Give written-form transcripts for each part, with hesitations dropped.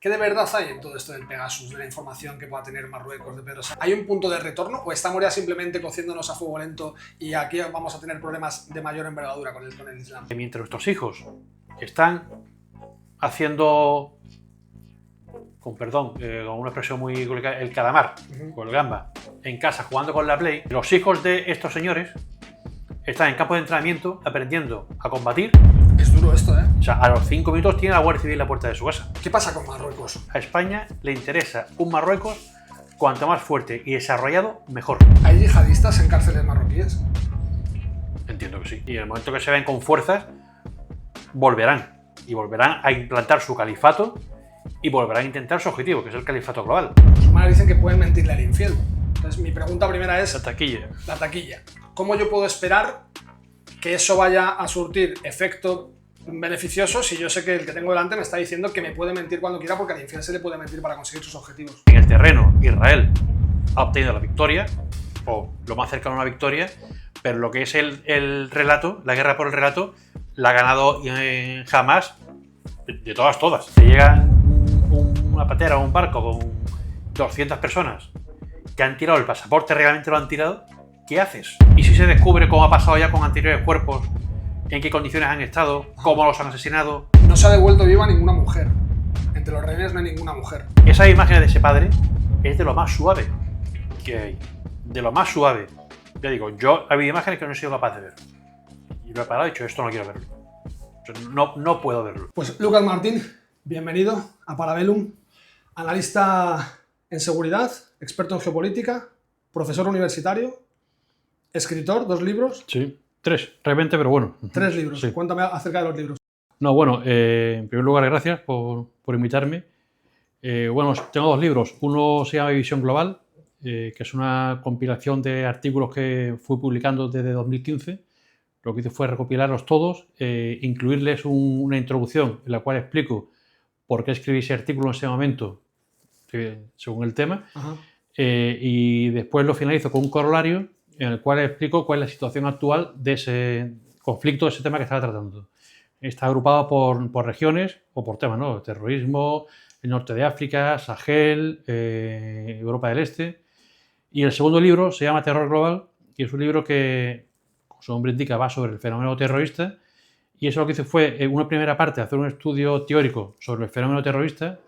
¿Qué de verdad hay en todo esto del Pegasus, de la información que pueda tener Marruecos, de Pedro Sánchez? ¿Hay un punto de retorno o estamos ya simplemente cociéndonos a fuego lento y aquí vamos a tener problemas de mayor envergadura con el Islam? Mientras nuestros hijos están haciendo, con perdón, con una expresión muy complicada, el calamar, con el gamba, en casa jugando con la Play, los hijos de estos señores están en campo de entrenamiento aprendiendo a combatir. Es duro esto, ¿eh? O sea, a los 5 minutos tiene la Guardia Civil en la puerta de su casa. ¿Qué pasa con Marruecos? A España le interesa un Marruecos cuanto más fuerte y desarrollado, mejor. ¿Hay yihadistas en cárceles marroquíes? Entiendo que sí. Y en el momento que se ven con fuerzas, volverán. Y volverán a implantar su califato y volverán a intentar su objetivo, que es el califato global. Los musulmanes dicen que pueden mentirle al infiel. Entonces, mi pregunta primera es... La taquilla. La taquilla. ¿Cómo yo puedo esperar que eso vaya a surtir efecto beneficioso si yo sé que el que tengo delante me está diciendo que me puede mentir cuando quiera porque al infiel se le puede mentir para conseguir sus objetivos? En el terreno, Israel ha obtenido la victoria, o lo más cercano a una victoria, pero lo que es el relato, la guerra por el relato, la ha ganado Hamas de todas. Se llega una patera o un barco con 200 personas que han tirado el pasaporte, realmente lo han tirado, ¿qué haces? ¿Y si se descubre, como ha pasado ya con anteriores cuerpos, en qué condiciones han estado, cómo los han asesinado? No se ha devuelto viva ninguna mujer. Entre los rehenes no hay ninguna mujer. Esa imagen de ese padre es de lo más suave que hay. De lo más suave. Ya digo, yo ha habido imágenes que no he sido capaz de ver. Y lo he parado y he dicho, esto no quiero verlo. No puedo verlo. Pues Lucas Martín, bienvenido a Parabellum, analista en seguridad, experto en geopolítica, profesor universitario, escritor, 2 libros. Sí, 3, realmente, pero bueno. 3 libros. Sí. Cuéntame acerca de los libros. No, bueno, en primer lugar, gracias por invitarme. Bueno, tengo 2 libros. Uno se llama Visión Global, que es una compilación de artículos que fui publicando desde 2015. Lo que hice fue recopilarlos todos, incluirles una introducción en la cual explico por qué escribí ese artículo en ese momento, según el tema. Y después lo finalizo con un corolario en el cual explico cuál es la situación actual de ese conflicto, de ese tema que estaba tratando. Está agrupado por regiones o por temas, ¿no? Terrorismo, el norte de África, Sahel, Europa del Este. Y el segundo libro se llama Terror Global, y es un libro que, como su nombre indica, va sobre el fenómeno terrorista. Y eso lo que hice fue, una primera parte, hacer un estudio teórico sobre el fenómeno terrorista,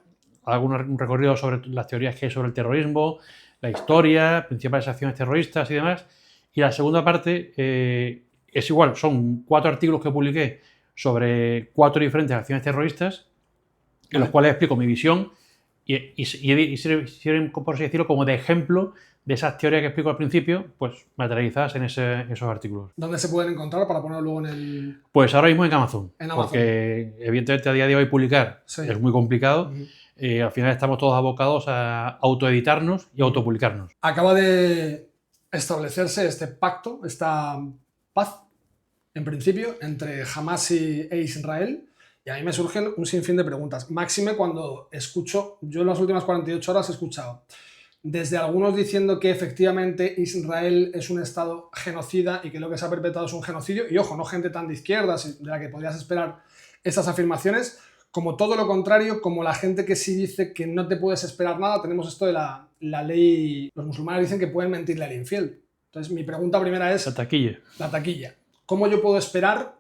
hago un recorrido sobre las teorías que hay sobre el terrorismo, la historia, principales acciones terroristas y demás. Y la segunda parte es igual, son 4 artículos que publiqué sobre 4 diferentes acciones terroristas, en los cuales explico mi visión y sirven, por así decirlo, como de ejemplo de esas teorías que explico al principio, pues materializadas en esos artículos. ¿Dónde se pueden encontrar para ponerlo luego en el...? Pues ahora mismo en Amazon. En Amazon. Porque evidentemente a día de hoy publicar es muy complicado. Al final estamos todos abocados a autoeditarnos y autopublicarnos. Acaba de establecerse este pacto, esta paz, en principio, entre Hamas e Israel. Y a mí me surgen un sinfín de preguntas. Máxime cuando escucho, yo en las últimas 48 horas he escuchado desde algunos diciendo que efectivamente Israel es un estado genocida y que lo que se ha perpetrado es un genocidio. Y ojo, no gente tan de izquierdas de la que podrías esperar estas afirmaciones, como todo lo contrario, como la gente que sí dice que no te puedes esperar nada. Tenemos esto de la ley, los musulmanes dicen que pueden mentirle al infiel. Entonces mi pregunta primera es... La taquilla. La taquilla. ¿Cómo yo puedo esperar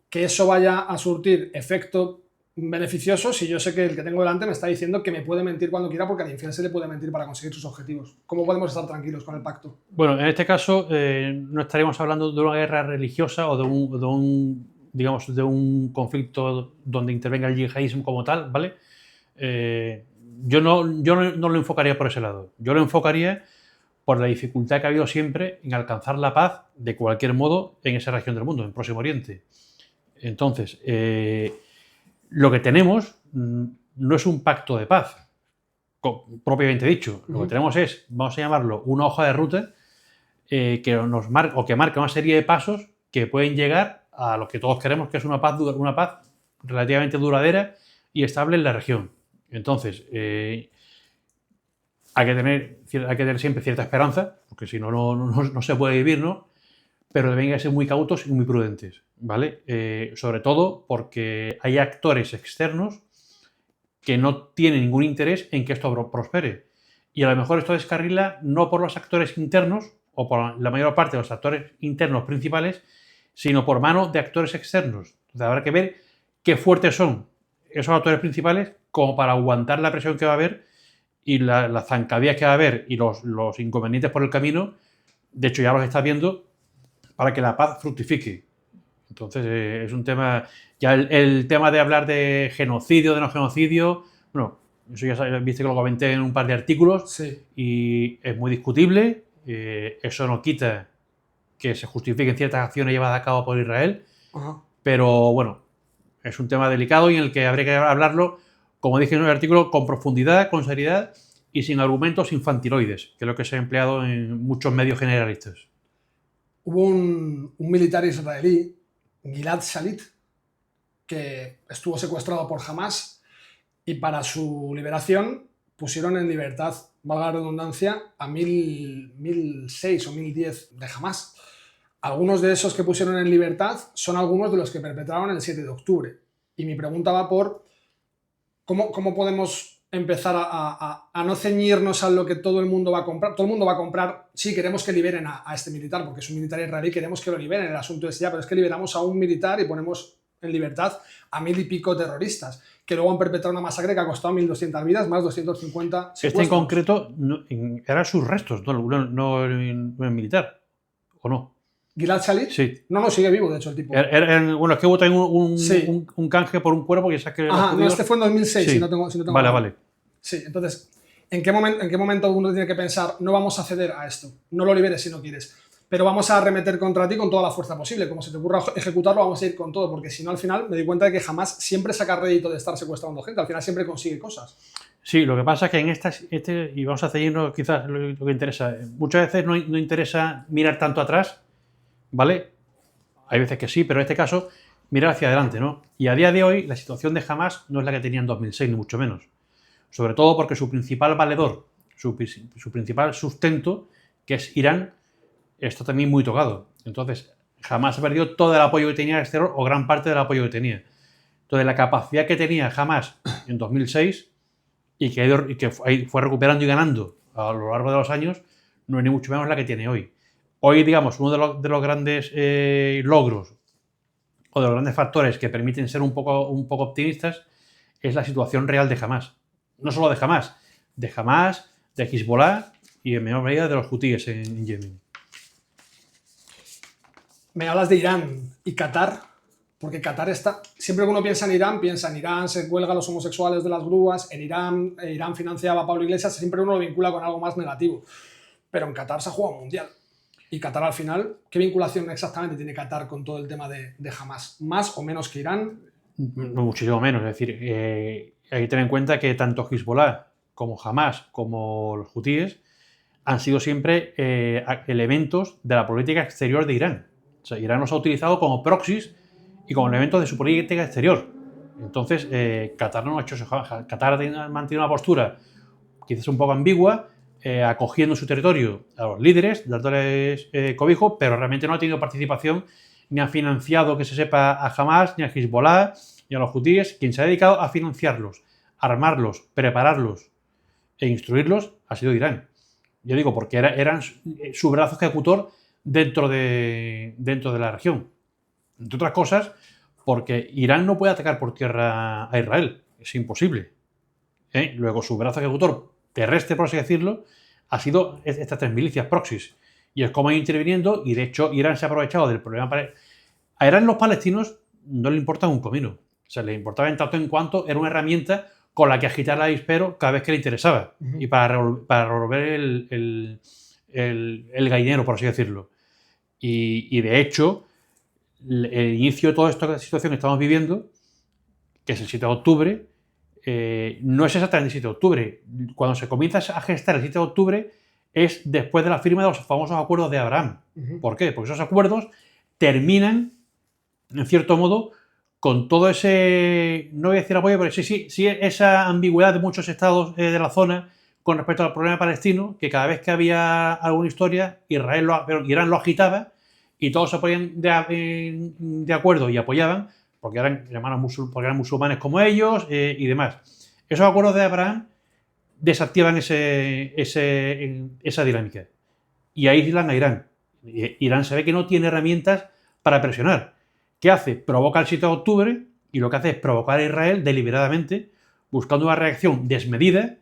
que eso vaya a surtir efecto beneficioso si yo sé que el que tengo delante me está diciendo que me puede mentir cuando quiera porque al infiel se le puede mentir para conseguir sus objetivos? ¿Cómo podemos estar tranquilos con el pacto? Bueno, en este caso no estaríamos hablando de una guerra religiosa o de un conflicto donde intervenga el yihadismo como tal, ¿vale? Yo no lo enfocaría por ese lado. Yo lo enfocaría por la dificultad que ha habido siempre en alcanzar la paz de cualquier modo en esa región del mundo, en Próximo Oriente. Entonces, lo que tenemos no es un pacto de paz, propiamente dicho. Lo que tenemos es, vamos a llamarlo, una hoja de ruta que marca una serie de pasos que pueden llegar a lo que todos queremos, que es una paz relativamente duradera y estable en la región. Entonces, hay que tener siempre cierta esperanza, porque si no, no se puede vivir, ¿no? Pero deben ser muy cautos y muy prudentes, ¿vale? Sobre todo porque hay actores externos que no tiene ningún interés en que esto prospere. Y a lo mejor esto descarrila no por los actores internos, o por la mayor parte de los actores internos principales, sino por mano de actores externos. Entonces habrá que ver qué fuertes son esos actores principales como para aguantar la presión que va a haber y las zancadillas que va a haber y los inconvenientes por el camino. De hecho, ya los está viendo para que la paz fructifique. Entonces, es un tema... Ya el tema de hablar de genocidio, de no genocidio, bueno, eso ya viste que lo comenté en un par de artículos, Sí. y es muy discutible. Eso no quita que se justifiquen ciertas acciones llevadas a cabo por Israel, Ajá. pero bueno, es un tema delicado y en el que habría que hablarlo, como dije en el artículo, con profundidad, con seriedad y sin argumentos infantiloides, que es lo que se ha empleado en muchos medios generalistas. Hubo un militar israelí, Gilad Shalit, que estuvo secuestrado por Hamas y para su liberación pusieron en libertad, valga la redundancia, a 1006 o 1010 de Hamas. Algunos de esos que pusieron en libertad son algunos de los que perpetraron el 7 de octubre. Y mi pregunta va por cómo podemos empezar a no ceñirnos a lo que todo el mundo va a comprar. Todo el mundo va a comprar, sí, queremos que liberen a este militar, porque es un militar israelí, queremos que lo liberen, el asunto es ya, pero es que liberamos a un militar y ponemos en libertad a 1000 y pico terroristas, que luego han perpetrado una masacre que ha costado 1200 vidas, más 250 secuestros. Este en concreto eran sus restos, no el militar, ¿o no? ¿Gilad Shalit? Sí. No, sigue vivo, de hecho, el tipo. Bueno, es que hubo también Sí. un canje por un cuerpo que sabes que... Ajá, no, este fue en 2006, Sí. si no tengo Vale, mal. vale. Sí, entonces, ¿en qué momento uno tiene que pensar, no vamos a ceder a esto, no lo liberes si no quieres, pero vamos a arremeter contra ti con toda la fuerza posible, como se te ocurra ejecutarlo, vamos a ir con todo, porque si no, al final me di cuenta de que jamás siempre saca rédito de estar secuestrando gente, al final siempre consigue cosas. Sí, lo que pasa es que en y vamos a seguirnos quizás lo que interesa, muchas veces no interesa mirar tanto atrás, ¿vale? Hay veces que sí, pero en este caso, mirar hacia adelante, ¿no? Y a día de hoy, la situación de Hamas no es la que tenía en 2006, ni mucho menos. Sobre todo porque su principal valedor, su principal sustento, que es Irán, está también muy tocado. Entonces, Hamas ha perdido todo el apoyo que tenía al exterior, o gran parte del apoyo que tenía. Entonces, la capacidad que tenía Hamas en 2006 y que fue recuperando y ganando a lo largo de los años, no es ni mucho menos la que tiene hoy. Hoy, digamos, uno de los grandes logros o de los grandes factores que permiten ser un poco optimistas es la situación real de Hamas. No solo de Hamas, de Hezbollah y en menor medida de los hutíes en Yemen. Me hablas de Irán y Qatar, porque Qatar está... Siempre que uno piensa en Irán se cuelga a los homosexuales de las grúas, en Irán financiaba a Pablo Iglesias, siempre uno lo vincula con algo más negativo. Pero en Qatar se ha jugado un mundial. Y Qatar al final, ¿qué vinculación exactamente tiene Qatar con todo el tema de Hamas? ¿Más o menos que Irán? Muchísimo menos. Es decir, hay que tener en cuenta que tanto Hezbollah como Hamas como los hutíes han sido siempre elementos de la política exterior de Irán. O sea, Irán los ha utilizado como proxies y como elementos de su política exterior. Entonces, Qatar no ha hecho eso. Qatar ha mantenido una postura quizás un poco ambigua, acogiendo su territorio a los líderes, dándoles cobijo, pero realmente no ha tenido participación ni ha financiado, que se sepa, a Hamas, ni a Hezbollah, ni a los hutíes. Quien se ha dedicado a financiarlos, armarlos, prepararlos e instruirlos ha sido Irán. Yo digo, porque eran su brazo ejecutor dentro de la región. Entre otras cosas, porque Irán no puede atacar por tierra a Israel. Es imposible. Luego, su brazo ejecutor terrestre, por así decirlo, ha sido estas tres milicias proxies. Y es como ha ido interviniendo, y de hecho Irán se ha aprovechado del problema. A Irán los palestinos no le importa un comino. O sea, le importaba en tanto en cuanto era una herramienta con la que agitar el avispero cada vez que le interesaba. Uh-huh. Y para revolver el gallinero, por así decirlo. Y de hecho, el inicio de toda esta situación que estamos viviendo, que es el 7 de octubre, no es exactamente el 7 de octubre. Cuando se comienza a gestar el 7 de octubre es después de la firma de los famosos acuerdos de Abraham. Uh-huh. ¿Por qué? Porque esos acuerdos terminan, en cierto modo, con todo ese, no voy a decir apoyo, pero sí esa ambigüedad de muchos estados de la zona con respecto al problema palestino, que cada vez que había alguna historia, Irán lo agitaba y todos se ponían de acuerdo y apoyaban, porque eran musulmanes como ellos y demás. Esos acuerdos de Abraham desactivan esa dinámica y aíslan a Irán. Irán se ve que no tiene herramientas para presionar. ¿Qué hace? Provoca el 7 de octubre y lo que hace es provocar a Israel deliberadamente, buscando una reacción desmedida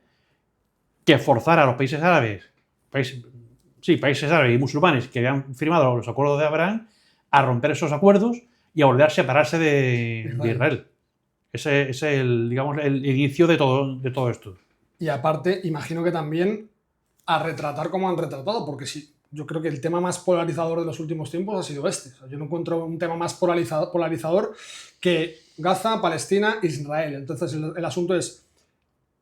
que forzara a los países árabes, países árabes y musulmanes que habían firmado los acuerdos de Abraham, a romper esos acuerdos y a volver a separarse de Israel. Ese es digamos, el inicio de todo esto. Y aparte, imagino que también a retratar como han retratado, porque sí, yo creo que el tema más polarizador de los últimos tiempos ha sido este. O sea, yo no encuentro un tema más polarizador que Gaza, Palestina, Israel. Entonces el asunto es,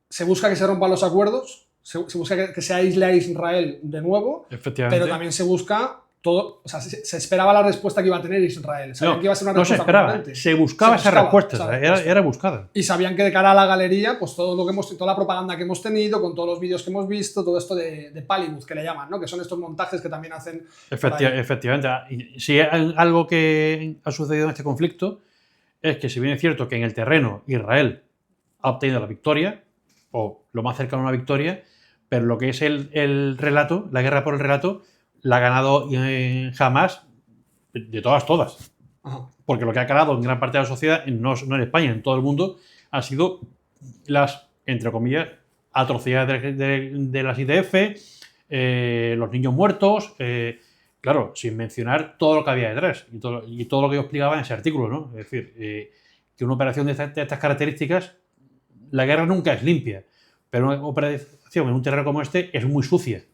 se busca que se rompan los acuerdos, se busca que se aísle a Israel de nuevo, pero también se busca todo, o sea, se esperaba la respuesta que iba a tener Israel. Sabían que iba a ser una respuesta no se esperaba, contundente. se buscaba esa respuesta, o sea, era buscada. Y sabían que de cara a la galería, pues todo lo que toda la propaganda que hemos tenido, con todos los vídeos que hemos visto, todo esto de Pallywood, que le llaman, ¿no? Que son estos montajes que también hacen... Efectivamente. Si algo que ha sucedido en este conflicto es que, si bien es cierto que en el terreno Israel ha obtenido la victoria, o lo más cercano a una victoria, pero lo que es el relato, la guerra por el relato, la ha ganado Hamás de todas. Ajá. Porque lo que ha calado en gran parte de la sociedad, no en España, en todo el mundo, han sido las, entre comillas, atrocidades de las IDF, los niños muertos, claro, sin mencionar todo lo que había detrás y todo lo que yo explicaba en ese artículo, ¿no? Es decir, que una operación de estas características, la guerra nunca es limpia, pero una operación en un terreno como este es muy sucia.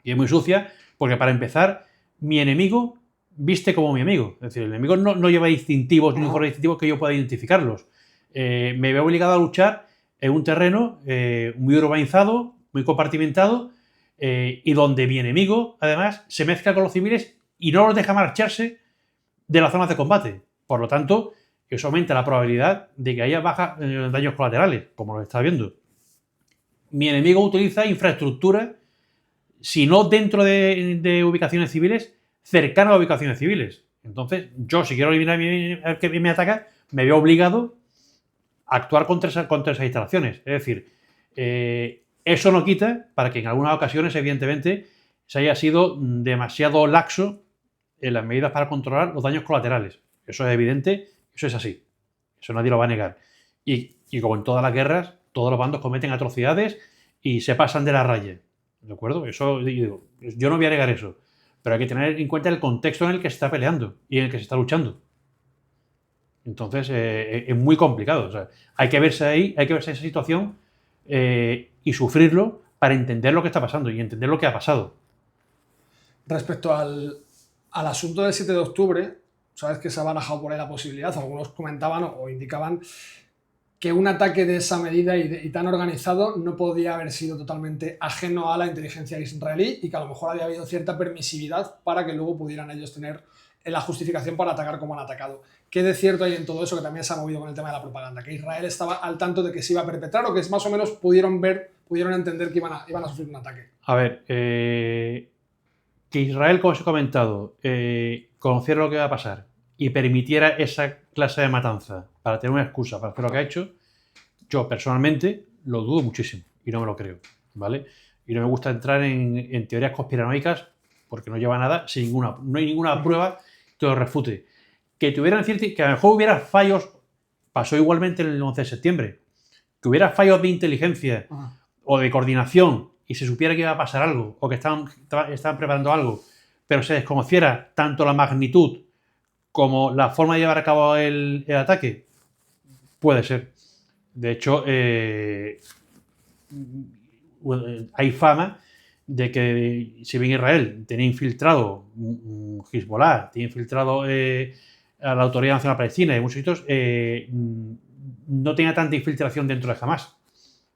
Y es muy sucia porque, para empezar, mi enemigo viste como mi amigo. Es decir, el enemigo no lleva distintivos, ni uniformes distintivos que yo pueda identificarlos. Me veo obligado a luchar en un terreno muy urbanizado, muy compartimentado, y donde mi enemigo, además, se mezcla con los civiles y no los deja marcharse de las zonas de combate. Por lo tanto, eso aumenta la probabilidad de que haya daños colaterales, como lo está viendo. Mi enemigo utiliza infraestructura, si no dentro de ubicaciones civiles, cercano a ubicaciones civiles. Entonces, yo, si quiero eliminar al que me ataca, me veo obligado a actuar contra esas instalaciones. Es decir, eso no quita para que en algunas ocasiones, evidentemente, se haya sido demasiado laxo en las medidas para controlar los daños colaterales. Eso es evidente, eso es así. Eso nadie lo va a negar. Y como en todas las guerras, todos los bandos cometen atrocidades y se pasan de la raya. ¿De acuerdo? Eso, yo no voy a negar eso. Pero hay que tener en cuenta el contexto en el que se está peleando y en el que se está luchando. Entonces, es muy complicado. O sea, hay que verse ahí, hay que verse esa situación y sufrirlo para entender lo que está pasando y entender lo que ha pasado. Respecto al asunto del 7 de octubre, sabes que se ha barajado por ahí la posibilidad, algunos comentaban o indicaban que un ataque de esa medida y tan organizado no podía haber sido totalmente ajeno a la inteligencia israelí y que a lo mejor había habido cierta permisividad para que luego pudieran ellos tener la justificación para atacar como han atacado. ¿Qué de cierto hay en todo eso que también se ha movido con el tema de la propaganda? ¿Que Israel estaba al tanto de que se iba a perpetrar o que más o menos pudieron entender que iban a sufrir un ataque? A ver, que Israel, como os he comentado, conociera lo que iba a pasar y permitiera esa clase de matanza para tener una excusa para hacer lo que ha hecho, yo personalmente lo dudo muchísimo y no me lo creo, ¿vale? Y no me gusta entrar en teorías conspiranoicas porque no lleva nada, no hay ninguna prueba que lo refute. Que tuvieran cierto, que a lo mejor hubiera fallos, pasó igualmente el 11 de septiembre, que hubiera fallos de inteligencia o de coordinación y se supiera que iba a pasar algo o que estaban preparando algo, pero se desconociera tanto la magnitud como la forma de llevar a cabo el ataque, puede ser. De hecho, hay fama de que, si bien Israel tenía infiltrado Hezbollah, tenía infiltrado a la Autoridad Nacional Palestina y muchos sitios, no tenía tanta infiltración dentro de Hamás.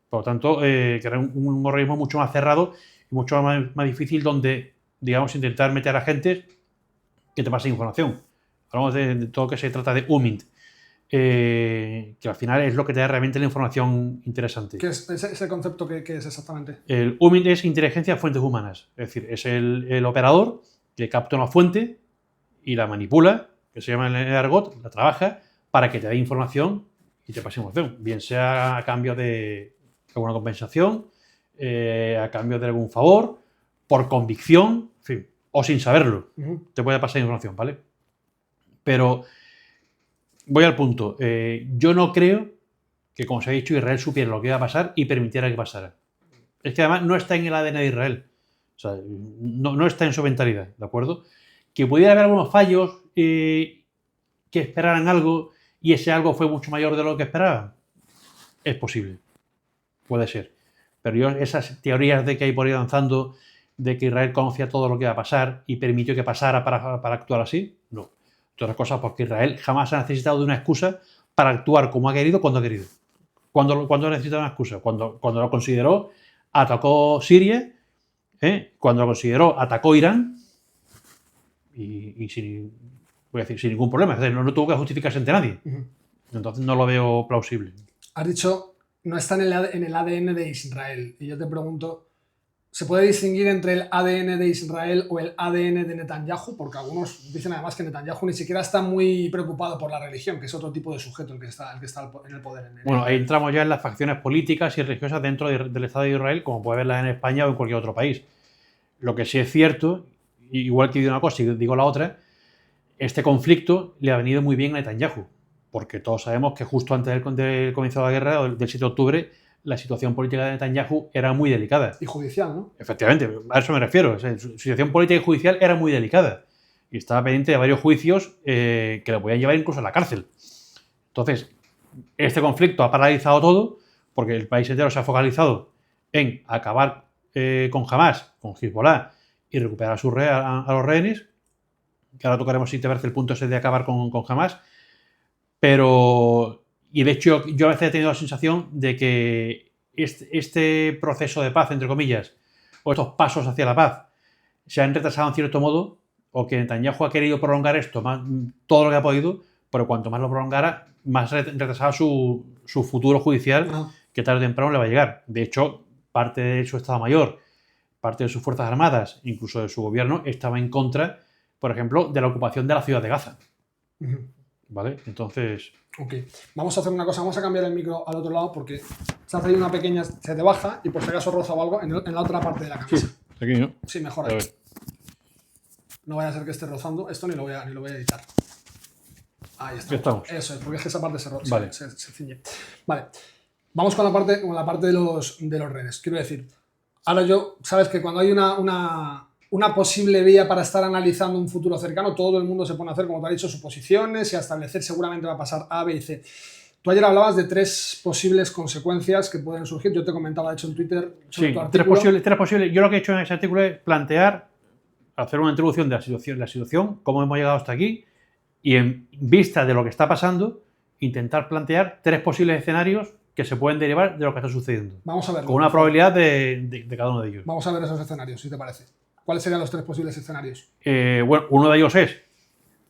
Por lo tanto, que era un organismo mucho más cerrado y mucho más difícil donde, digamos, intentar meter a gente que te pase información. Hablamos de todo lo que se trata de UMINT, que al final es lo que te da realmente la información interesante. ¿Qué es ese concepto? ¿Qué es exactamente? El UMINT es inteligencia de fuentes humanas. Es decir, es el operador que capta una fuente y la manipula, que se llama en el argot, la trabaja, para que te dé información y te pasen información, bien sea a cambio de alguna compensación, a cambio de algún favor, por convicción, en fin, o sin saberlo. Te puede pasar información, ¿vale? Pero voy al punto. Yo no creo que, como se ha dicho, Israel supiera lo que iba a pasar y permitiera que pasara. Es que además no está en el ADN de Israel. O sea, no está en su mentalidad, ¿de acuerdo? Que pudiera haber algunos fallos que esperaran algo y ese algo fue mucho mayor de lo que esperaban. Es posible. Puede ser. Pero yo, esas teorías de que hay por ahí avanzando, de que Israel conocía todo lo que iba a pasar y permitió que pasara para actuar así, no. Todas las cosas porque Israel jamás ha necesitado de una excusa para actuar como ha querido cuando ha querido. Cuando ha necesitado una excusa? Cuando lo consideró, atacó Siria, cuando lo consideró, atacó Irán y sin ningún problema. Es decir, no tuvo que justificarse ante nadie. Entonces no lo veo plausible. Has dicho, no está en el ADN de Israel. Y yo te pregunto, ¿se puede distinguir entre el ADN de Israel o el ADN de Netanyahu? Porque algunos dicen además que Netanyahu ni siquiera está muy preocupado por la religión, que es otro tipo de sujeto el que está en el poder. Bueno, ahí entramos ya en las facciones políticas y religiosas dentro del Estado de Israel, como puede verlas en España o en cualquier otro país. Lo que sí es cierto, igual que digo una cosa y digo la otra, este conflicto le ha venido muy bien a Netanyahu, porque todos sabemos que justo antes del comienzo de la guerra, del 7 de octubre, la situación política de Netanyahu era muy delicada. Y judicial, ¿no? Efectivamente, a eso me refiero. O sea, su situación política y judicial era muy delicada. Y estaba pendiente de varios juicios que le podían llevar incluso a la cárcel. Entonces, este conflicto ha paralizado todo, porque el país entero se ha focalizado en acabar con Hamas, con Hezbollah, y recuperar a los rehenes, que ahora tocaremos, si te parece, el punto ese de acabar con Hamas. Pero, y de hecho, yo a veces he tenido la sensación de que este proceso de paz, entre comillas, o estos pasos hacia la paz, se han retrasado en cierto modo, o que Netanyahu ha querido prolongar esto más, todo lo que ha podido, pero cuanto más lo prolongara, más retrasaba su futuro judicial, que tarde o temprano le va a llegar. De hecho, parte de su Estado Mayor, parte de sus Fuerzas Armadas, incluso de su gobierno, estaba en contra, por ejemplo, de la ocupación de la ciudad de Gaza. ¿Vale? Entonces... Ok, vamos a hacer una cosa, vamos a cambiar el micro al otro lado porque se hace ahí una pequeña, se te baja y por si acaso roza o algo en la otra parte de la camisa. Sí, aquí, ¿no? Sí, mejor ahí. No vaya a ser que esté rozando, esto ni lo voy a editar. Ahí está. Estamos. Eso es, porque es que esa parte Vale. se ciñe. Vale, vamos con la parte de los rehenes. Quiero decir, ahora sabes que cuando hay una posible vía para estar analizando un futuro cercano, todo el mundo se pone a hacer, como te ha dicho, suposiciones y a establecer seguramente va a pasar A, B y C. Tú ayer hablabas de 3 posibles consecuencias que pueden surgir. Yo te comentaba, de hecho, en Twitter sobre tu artículo. Tres posibles. Yo lo que he hecho en ese artículo es plantear, hacer una introducción de la situación, cómo hemos llegado hasta aquí, y en vista de lo que está pasando, intentar plantear 3 posibles escenarios que se pueden derivar de lo que está sucediendo. Vamos a verlo. Con una probabilidad de cada uno de ellos. Vamos a ver esos escenarios, si te parece. ¿Cuáles serían los 3 posibles escenarios? Bueno, uno de ellos es,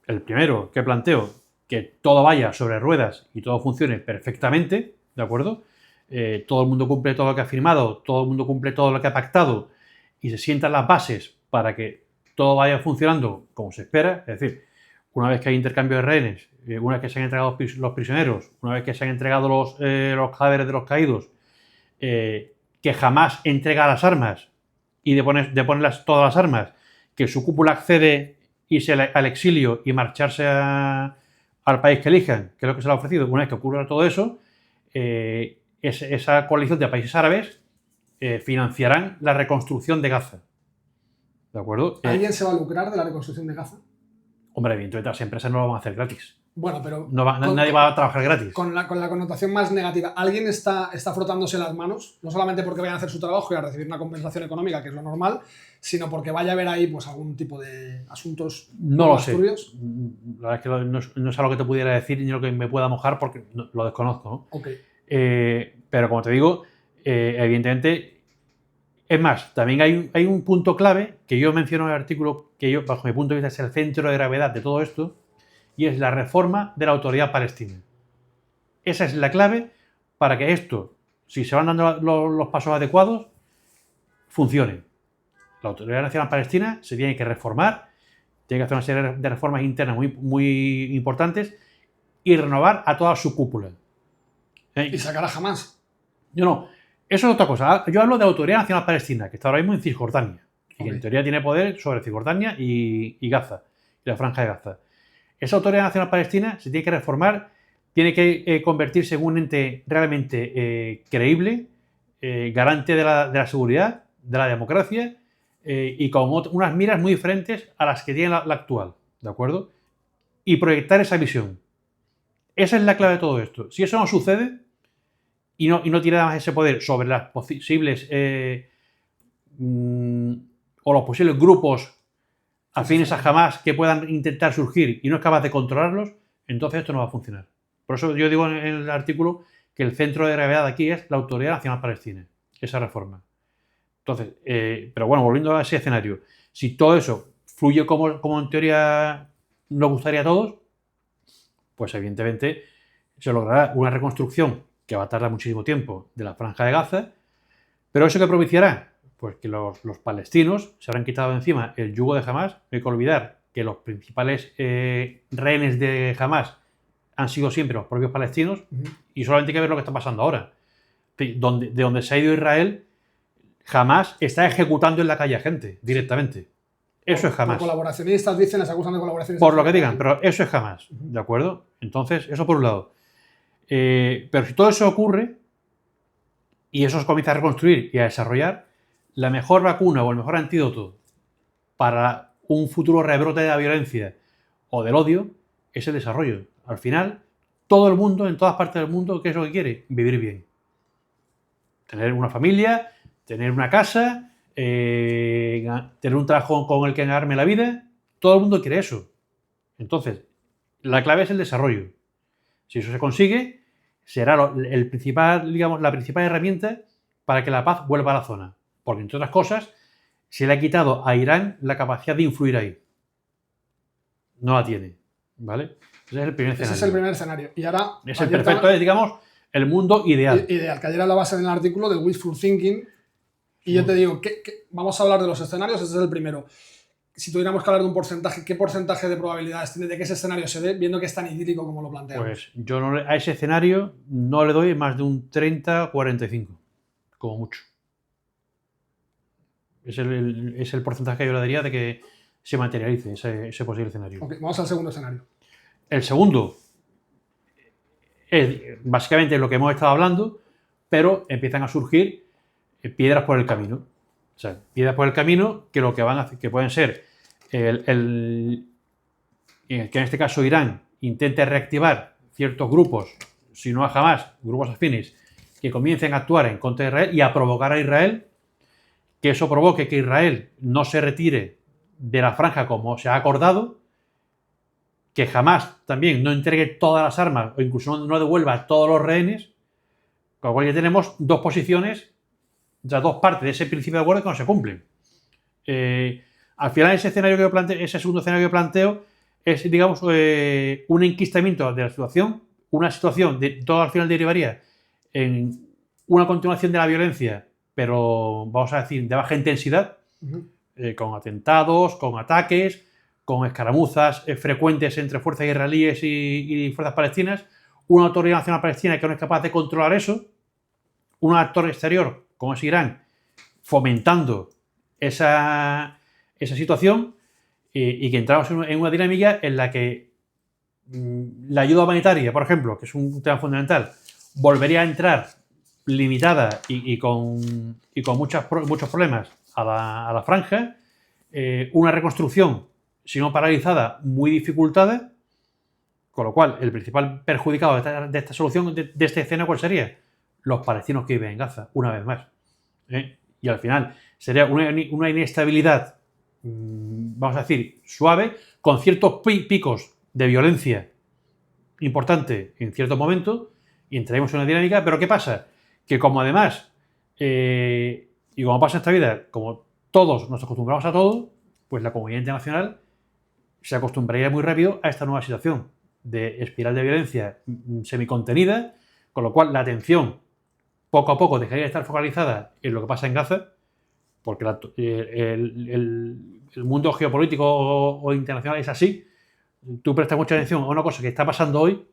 el primero que planteo, que todo vaya sobre ruedas y todo funcione perfectamente, ¿de acuerdo? Todo el mundo cumple todo lo que ha firmado, todo el mundo cumple todo lo que ha pactado y se sientan las bases para que todo vaya funcionando como se espera. Es decir, una vez que hay intercambio de rehenes, una vez que se han entregado los prisioneros, una vez que se han entregado los cadáveres de los caídos, que jamás entrega las armas y de poner todas las armas, que su cúpula accede irse al exilio y marcharse al país que elijan, que es lo que se le ha ofrecido. Una vez que ocurra todo eso, esa coalición de países árabes financiarán la reconstrucción de Gaza. ¿De acuerdo? ¿Alguien se va a lucrar de la reconstrucción de Gaza? Hombre, evidentemente las empresas no lo van a hacer gratis. Bueno, pero... nadie va a trabajar gratis. Con la connotación más negativa. ¿Alguien está frotándose las manos? No solamente porque vayan a hacer su trabajo y a recibir una compensación económica, que es lo normal, sino porque vaya a haber ahí pues algún tipo de asuntos turbios. La verdad es que no es algo que te pudiera decir ni lo que me pueda mojar porque lo desconozco, ¿no? Okay. Pero como te digo, evidentemente... Es más, también hay un punto clave que yo menciono en el artículo, que yo, bajo mi punto de vista, es el centro de gravedad de todo esto, y es la reforma de la autoridad palestina. Esa es la clave para que esto, si se van dando los pasos adecuados, funcione. La Autoridad Nacional Palestina se tiene que reformar, tiene que hacer una serie de reformas internas muy, muy importantes y renovar a toda su cúpula. Y sacar a Hamas. Yo no. Eso es otra cosa. Yo hablo de la Autoridad Nacional Palestina, que está ahora mismo en Cisjordania. Y que en teoría tiene poder sobre Cisjordania y Gaza, y la Franja de Gaza. Esa Autoridad Nacional Palestina se tiene que reformar, tiene que convertirse en un ente realmente creíble, garante de la seguridad, de la democracia, y con unas miras muy diferentes a las que tiene la actual, ¿de acuerdo? Y proyectar esa visión. Esa es la clave de todo esto. Si eso no sucede y no tiene además ese poder sobre las posibles o los posibles grupos afines a Hamas que puedan intentar surgir y no es capaz de controlarlos, entonces esto no va a funcionar. Por eso yo digo en el artículo que el centro de gravedad aquí es la Autoridad Nacional Palestina, esa reforma. Entonces, pero bueno, volviendo a ese escenario, si todo eso fluye como en teoría nos gustaría a todos, pues evidentemente se logrará una reconstrucción que va a tardar muchísimo tiempo de la Franja de Gaza, pero ¿eso qué propiciará? Pues que los palestinos se habrán quitado de encima el yugo de Hamas. No hay que olvidar que los principales rehenes de Hamas han sido siempre los propios palestinos y solamente hay que ver lo que está pasando ahora. De donde se ha ido Israel, Hamas está ejecutando en la calle a gente directamente. Eso es Hamas. Por colaboracionistas, dicen, les acusan de colaboracionistas. Por lo que digan, pero eso es Hamas, ¿de acuerdo? Entonces, eso por un lado. Pero si todo eso ocurre y eso se comienza a reconstruir y a desarrollar, la mejor vacuna o el mejor antídoto para un futuro rebrote de la violencia o del odio es el desarrollo. Al final, todo el mundo, en todas partes del mundo, ¿qué es lo que quiere? Vivir bien. Tener una familia, tener una casa, tener un trabajo con el que ganarme la vida. Todo el mundo quiere eso. Entonces, la clave es el desarrollo. Si eso se consigue, será la principal herramienta para que la paz vuelva a la zona. Porque, entre otras cosas, se le ha quitado a Irán la capacidad de influir ahí. No la tiene. ¿Vale? Ese es el primer escenario. Ese es el primer escenario. Y ahora, es el perfecto, digamos, el mundo ideal. Ideal, que ayer la base en el artículo del wishful thinking. Y yo te digo, vamos a hablar de los escenarios, ese es el primero. Si tuviéramos que hablar de un porcentaje, ¿qué porcentaje de probabilidades tiene de que ese escenario se dé, viendo que es tan idílico como lo planteamos? Pues yo a ese escenario no le doy más de un 30-45, como mucho. Es el porcentaje que yo le daría de que se materialice ese posible escenario. Okay, vamos al segundo escenario. El segundo es básicamente lo que hemos estado hablando, pero empiezan a surgir piedras por el camino. O sea, piedras por el camino que lo que van a hacer, que pueden ser que en este caso Irán intente reactivar ciertos grupos, si no a Hamas, grupos afines, que comiencen a actuar en contra de Israel y a provocar a Israel, que eso provoque que Israel no se retire de la franja como se ha acordado, que Hamas también no entregue todas las armas o incluso no devuelva todos los rehenes, con lo cual ya tenemos dos posiciones, las dos partes de ese principio de acuerdo que no se cumplen. Al final ese segundo escenario que planteo es, digamos, un enquistamiento de la situación, una situación de todo al final derivaría en una continuación de la violencia, pero vamos a decir de baja intensidad, con atentados, con ataques, con escaramuzas frecuentes entre fuerzas israelíes y fuerzas palestinas, una autoridad nacional palestina que no es capaz de controlar eso, un actor exterior como es Irán fomentando esa situación y que entramos en una dinámica en la que la ayuda humanitaria, por ejemplo, que es un tema fundamental, volvería a entrar limitada y con muchos problemas a la franja, una reconstrucción, si no paralizada, muy dificultada, con lo cual el principal perjudicado de esta solución, de esta escena, ¿cuál sería? Los palestinos que viven en Gaza, una vez más. Y al final sería una inestabilidad, vamos a decir, suave, con ciertos picos de violencia importante en ciertos momentos, y entraremos en una dinámica, pero ¿qué pasa? Que como además, y como pasa en esta vida, como todos nos acostumbramos a todo, pues la comunidad internacional se acostumbraría muy rápido a esta nueva situación de espiral de violencia semicontenida, con lo cual la atención poco a poco dejaría de estar focalizada en lo que pasa en Gaza, porque el mundo geopolítico o internacional es así. Tú prestas mucha atención a una cosa que está pasando hoy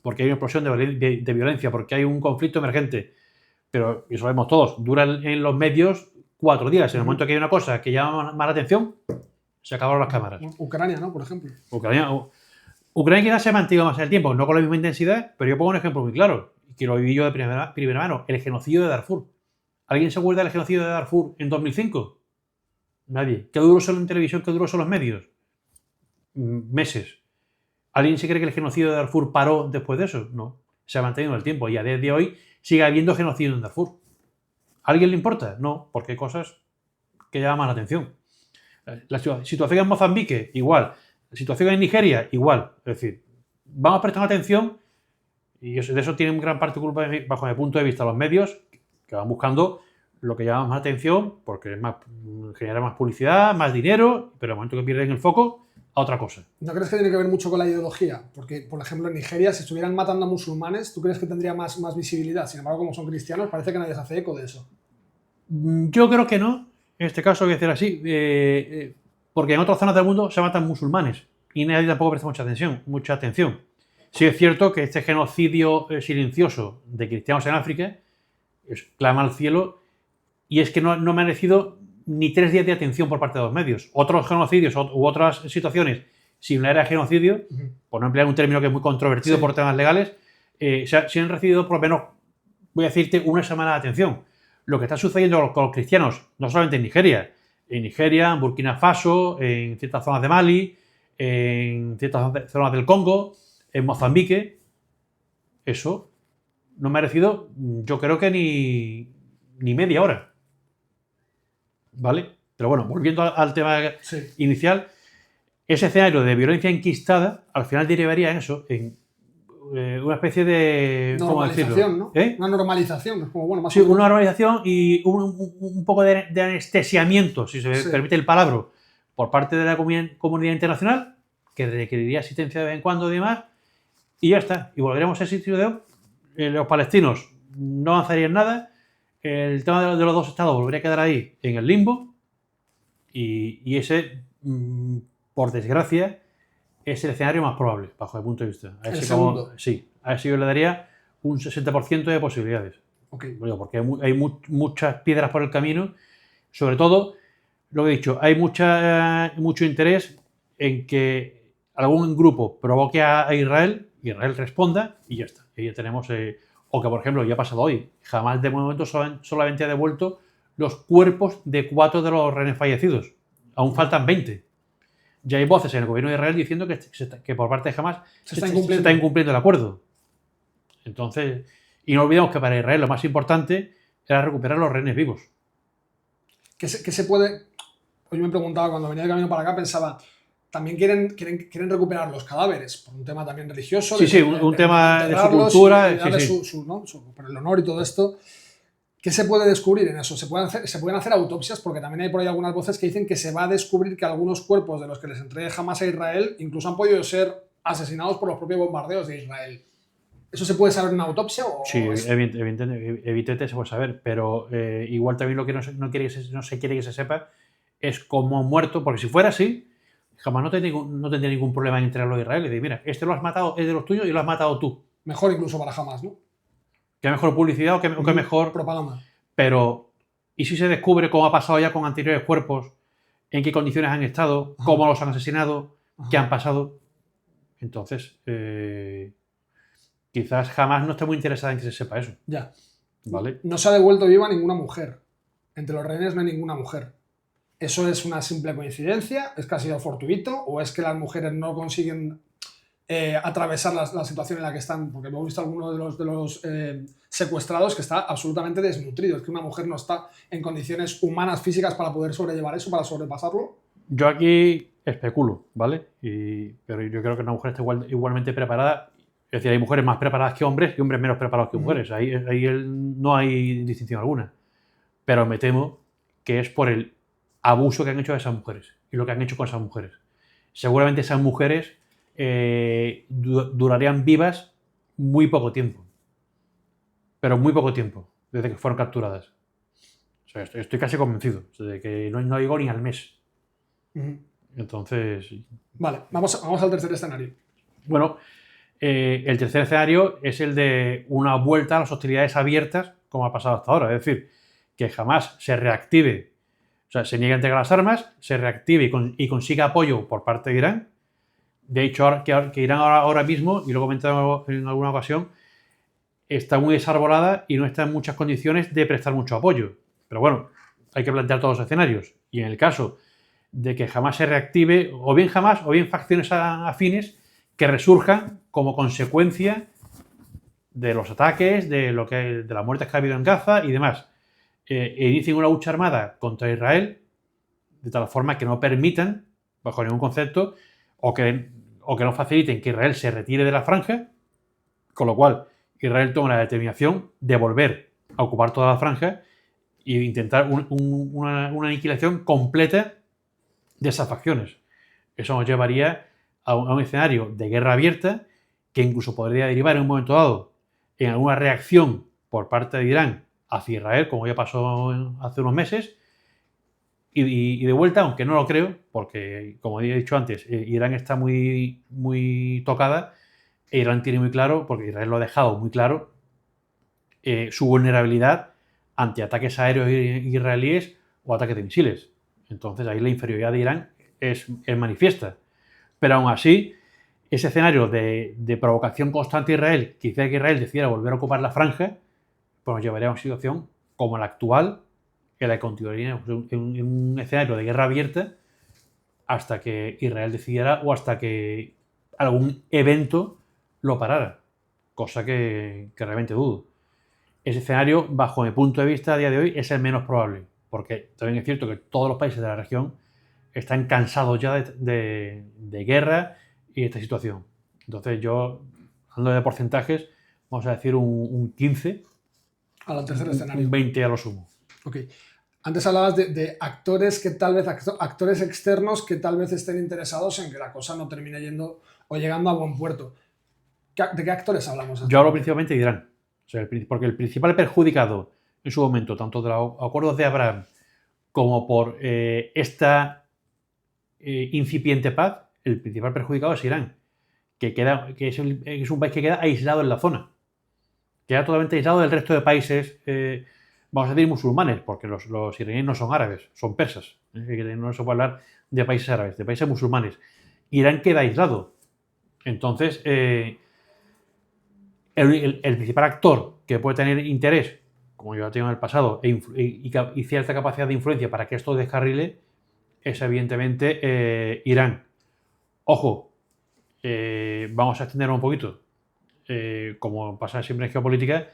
porque hay una explosión de violencia, porque hay un conflicto emergente. Pero, y eso lo vemos todos, dura en los medios 4 días. En el momento que hay una cosa que llama más la atención, se acabaron las cámaras. Ucrania, ¿no? Por ejemplo. Ucrania quizás se ha mantenido más en el tiempo, no con la misma intensidad, pero yo pongo un ejemplo muy claro, que lo viví yo de primera mano, el genocidio de Darfur. ¿Alguien se acuerda del genocidio de Darfur en 2005? Nadie. ¿Qué duró solo en televisión? ¿Qué duró solo en los medios? Meses. ¿Alguien se cree que el genocidio de Darfur paró después de eso? No. Se ha mantenido en el tiempo y a día de hoy sigue habiendo genocidio en Darfur. ¿A alguien le importa? No, porque hay cosas que llaman la atención. La situación en Mozambique, igual. La situación en Nigeria, igual. Es decir, vamos prestando atención y de eso tienen gran parte de culpa, bajo mi punto de vista, los medios que van buscando lo que llama más atención porque genera más publicidad, más dinero, pero al momento que pierden el foco, a otra cosa. ¿No crees que tiene que ver mucho con la ideología? Porque, por ejemplo, en Nigeria, si estuvieran matando a musulmanes, ¿tú crees que tendría más visibilidad? Sin embargo, como son cristianos, parece que nadie se hace eco de eso. Yo creo que no. En este caso voy a decir así, porque en otras zonas del mundo se matan musulmanes y nadie tampoco presta mucha atención. Sí es cierto que este genocidio silencioso de cristianos en África clama al cielo y es que no ha merecido ni 3 días de atención por parte de los medios. Otros genocidios u otras situaciones similares a genocidio, por no emplear un término que es muy controvertido por temas legales, se han recibido por lo menos, voy a decirte, una semana de atención. Lo que está sucediendo con los cristianos, no solamente en Nigeria, en Burkina Faso, en ciertas zonas de Mali, en ciertas zonas del Congo, en Mozambique, eso no ha merecido, yo creo que ni media hora. ¿Vale? Pero bueno, volviendo al tema inicial, ese escenario de violencia enquistada al final derivaría en eso, en una especie de... normalización, ¿no? Una normalización. Es como, bueno, más sí, una normalización y un poco de anestesiamiento, si se permite el palabra, por parte de la comunidad internacional, que requeriría asistencia de vez en cuando y demás, y ya está. Y volveremos a ese sitio de los palestinos no avanzarían nada, el tema de los 2 estados volvería a quedar ahí en el limbo y ese, por desgracia, es el escenario más probable, bajo mi punto de vista. A ese yo le daría un 60% de posibilidades. Okay. Bueno, porque hay muchas piedras por el camino. Sobre todo, lo que he dicho, hay mucho interés en que algún grupo provoque a Israel responda y ya está. Y ya tenemos... o que, por ejemplo, ya ha pasado hoy. Jamás de momento solamente ha devuelto los cuerpos de 4 de los rehenes fallecidos. Aún faltan 20. Ya hay voces en el gobierno de Israel diciendo que por parte de Hamas se está incumpliendo el acuerdo. Entonces, y no olvidemos que para Israel lo más importante era recuperar los rehenes vivos. ¿Qué se puede...? Hoy me preguntaba, cuando venía de camino para acá, pensaba... También quieren recuperar los cadáveres por un tema también religioso. Sí, un tema de su cultura. Por el honor y todo esto. ¿Qué se puede descubrir en eso? ¿Se pueden hacer autopsias? Porque también hay por ahí algunas voces que dicen que se va a descubrir que algunos cuerpos de los que les entregue Hamas a Israel incluso han podido ser asesinados por los propios bombardeos de Israel. ¿Eso se puede saber en una autopsia? Sí, evidentemente se puede saber, pero igual también lo que no se quiere que se sepa es cómo han muerto, porque si fuera así, Jamás no tendría ningún problema en entregarlo a Israel y decir, mira, este lo has matado, es de los tuyos y lo has matado tú. Mejor incluso para Hamas, ¿no? Que mejor publicidad o que mejor... propaganda. Pero, ¿y si se descubre cómo ha pasado ya con anteriores cuerpos? ¿En qué condiciones han estado? ¿Cómo los han asesinado? ¿Qué han pasado? Entonces, quizás Hamas no esté muy interesada en que se sepa eso. Ya. ¿Vale? No se ha devuelto viva ninguna mujer. Entre los rehenes no hay ninguna mujer. ¿Eso es una simple coincidencia? ¿Es que ha sido fortuito? ¿O es que las mujeres no consiguen atravesar la situación en la que están? Porque hemos visto algunos de los secuestrados que está absolutamente desnutrido. Es que una mujer no está en condiciones humanas, físicas, para poder sobrellevar eso, para sobrepasarlo. Yo aquí especulo, ¿vale? Pero yo creo que una mujer está igualmente preparada. Es decir, hay mujeres más preparadas que hombres y hombres menos preparados que mujeres. Ahí no hay distinción alguna. Pero me temo que es por el abuso que han hecho a esas mujeres y lo que han hecho con esas mujeres. Seguramente esas mujeres durarían vivas muy poco tiempo. Pero muy poco tiempo, desde que fueron capturadas. O sea, estoy casi convencido de que no llegó ni al mes. Entonces... Vale, vamos al tercer escenario. Bueno, El tercer escenario es el de una vuelta a las hostilidades abiertas, como ha pasado hasta ahora. Es decir, que jamás se reactive, o sea, se niegue a entregar las armas, se reactive y consiga apoyo por parte de Irán. De hecho, que Irán ahora mismo, y lo he comentado en alguna ocasión, está muy desarbolada y no está en muchas condiciones de prestar mucho apoyo. Pero bueno, hay que plantear todos los escenarios. Y en el caso de que jamás se reactive, o bien jamás, o bien facciones afines que resurjan como consecuencia de los ataques, de las muertes que ha habido en Gaza y demás. Inicien una lucha armada contra Israel de tal forma que no permitan, bajo ningún concepto, o que no faciliten que Israel se retire de la franja, con lo cual Israel toma la determinación de volver a ocupar toda la franja e intentar una aniquilación completa de esas facciones. Eso nos llevaría a un escenario de guerra abierta que incluso podría derivar en un momento dado en alguna reacción por parte de Irán hacia Israel, como ya pasó hace unos meses, y de vuelta, aunque no lo creo, porque como he dicho antes, Irán está muy, muy tocada, e Irán tiene muy claro, porque Israel lo ha dejado muy claro, su vulnerabilidad ante ataques aéreos israelíes o ataques de misiles. Entonces ahí la inferioridad de Irán es manifiesta. Pero aún así, ese escenario de provocación constante a Israel, que hiciera que Israel decidiera volver a ocupar la franja, pues nos llevaría a una situación como la actual, que la continuaría en un escenario de guerra abierta hasta que Israel decidiera o hasta que algún evento lo parara, cosa que realmente dudo. Ese escenario, bajo mi punto de vista a día de hoy, es el menos probable, porque también es cierto que todos los países de la región están cansados ya de guerra y de esta situación. Entonces yo, hablando de porcentajes, vamos a decir un 15, al tercer escenario. Un 20 a lo sumo. Ok. Antes hablabas de actores que tal vez, actores externos que tal vez estén interesados en que la cosa no termine yendo o llegando a buen puerto. ¿De qué actores hablamos? Yo hablo principalmente de Irán. O sea, porque el principal perjudicado en su momento, tanto de los acuerdos de Abraham como por esta incipiente paz, el principal perjudicado es Irán, que es un país que queda aislado en la zona. Queda totalmente aislado del resto de países, vamos a decir musulmanes, porque los iraníes no son árabes, son persas. No se puede hablar de países árabes, de países musulmanes. Irán queda aislado. Entonces, el principal actor que puede tener interés, como yo lo he tenido en el pasado, y cierta capacidad de influencia para que esto descarrile, es evidentemente Irán. Ojo, vamos a extenderlo un poquito. Como pasa siempre en geopolítica,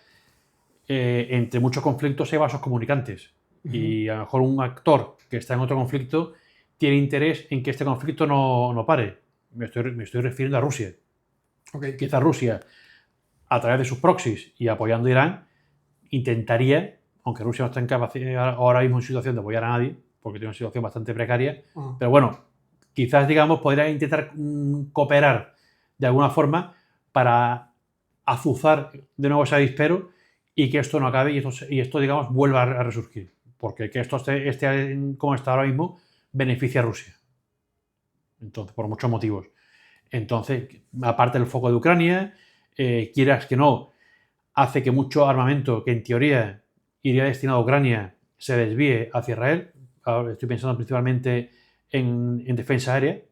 entre muchos conflictos hay vasos comunicantes. Y a lo mejor un actor que está en otro conflicto tiene interés en que este conflicto no pare. Me estoy refiriendo a Rusia. Okay. Quizá Rusia, a través de sus proxies y apoyando a Irán, intentaría, aunque Rusia no está en capacidad ahora mismo en situación de apoyar a nadie, porque tiene una situación bastante precaria, pero bueno, quizás, digamos, podría intentar cooperar de alguna forma para azuzar de nuevo ese avispero y que esto no acabe y esto digamos, vuelva a resurgir. Porque que esto esté como está ahora mismo beneficia a Rusia. Entonces, por muchos motivos. Entonces, aparte del foco de Ucrania, quieras que no, hace que mucho armamento que en teoría iría destinado a Ucrania se desvíe hacia Israel. Ahora estoy pensando principalmente en defensa aérea,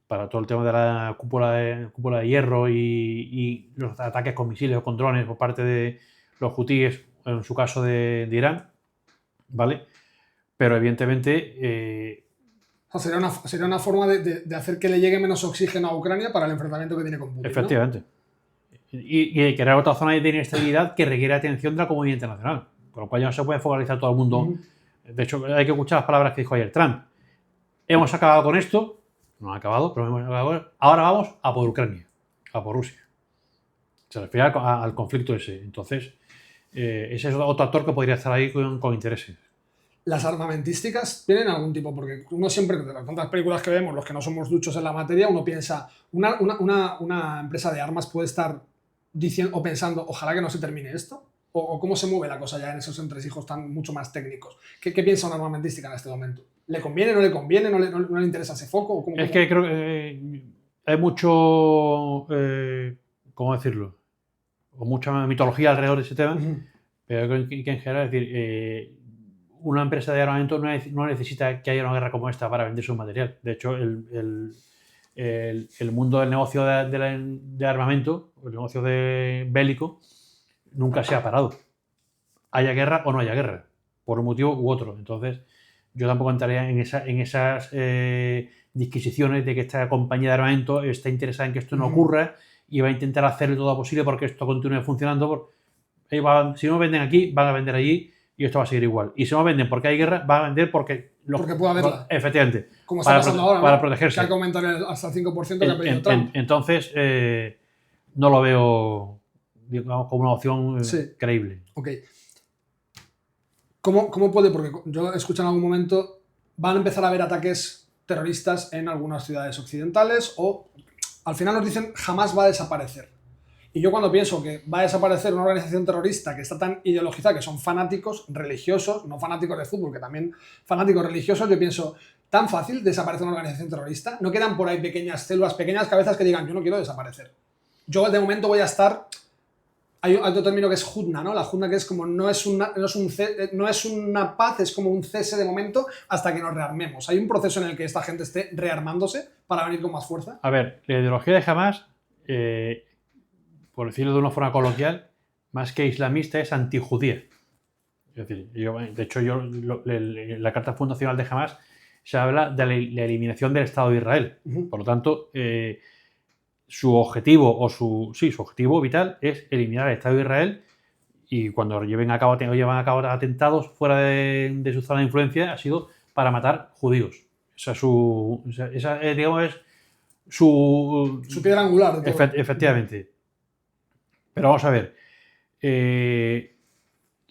para todo el tema de la cúpula de hierro y los ataques con misiles o con drones por parte de los hutíes, en su caso de Irán, ¿vale? Pero evidentemente... sería una forma de hacer que le llegue menos oxígeno a Ucrania para el enfrentamiento que tiene con Putin, efectivamente. ¿No? Y crear otra zona de inestabilidad que requiere atención de la comunidad internacional. Con lo cual ya no se puede focalizar todo el mundo. De hecho, hay que escuchar las palabras que dijo ayer Trump. Hemos acabado con esto. No ha acabado, pero hemos acabado. Ahora vamos a por Ucrania, a por Rusia. Se refiere al conflicto ese. Entonces, ese es otro actor que podría estar ahí con intereses. ¿Las armamentísticas tienen algún tipo? Porque uno siempre, de las tantas películas que vemos, los que no somos duchos en la materia, uno piensa, una empresa de armas puede estar diciendo o pensando, ojalá que no se termine esto. ¿O cómo se mueve la cosa ya en esos entresijos tan mucho más técnicos? ¿Qué piensa una armamentística en este momento? ¿Le conviene, no le conviene, no le interesa ese foco? Es que creo que hay mucho ¿cómo decirlo? Con mucha mitología alrededor de ese tema, pero que en general, es decir, una empresa de armamento no necesita que haya una guerra como esta para vender su material. De hecho, el mundo del negocio de armamento, el negocio bélico, nunca se ha parado. Haya guerra o no haya guerra, por un motivo u otro. Entonces, yo tampoco entraría en esas disquisiciones de que esta compañía de armamento está interesada en que esto no ocurra y va a intentar hacer todo lo posible porque esto continúe funcionando. Si no venden aquí, van a vender allí y esto va a seguir igual. Y si no venden porque hay guerra, van a vender porque puede haberla. Efectivamente. Como está pasando ahora, ¿no? Para protegerse. Que hay que aumentar hasta el 5% que ha pedido Trump. Entonces, no lo veo, digamos, como una opción creíble. Ok. ¿Cómo puede? Porque yo escuché en algún momento, van a empezar a haber ataques terroristas en algunas ciudades occidentales o al final nos dicen jamás va a desaparecer. Y yo cuando pienso que va a desaparecer una organización terrorista que está tan ideologizada, que son fanáticos religiosos, no fanáticos de fútbol, que también fanáticos religiosos, yo pienso, ¿tan fácil desaparecer una organización terrorista? ¿No quedan por ahí pequeñas células, pequeñas cabezas que digan, yo no quiero desaparecer? Yo de momento voy a estar... Hay otro término que es hudna, ¿no? La hudna que es como no es una paz, es como un cese de momento hasta que nos rearmemos. Hay un proceso en el que esta gente esté rearmándose para venir con más fuerza. A ver, la ideología de Hamás, por decirlo de una forma coloquial, más que islamista es antijudía. Es decir, de hecho, la carta fundacional de Hamás se habla de la eliminación del Estado de Israel. Por lo tanto, su objetivo su objetivo vital es eliminar el Estado de Israel y cuando llevan a cabo atentados fuera de su zona de influencia ha sido para matar judíos. Digamos, es su piedra angular. Efectivamente. Pero vamos a ver.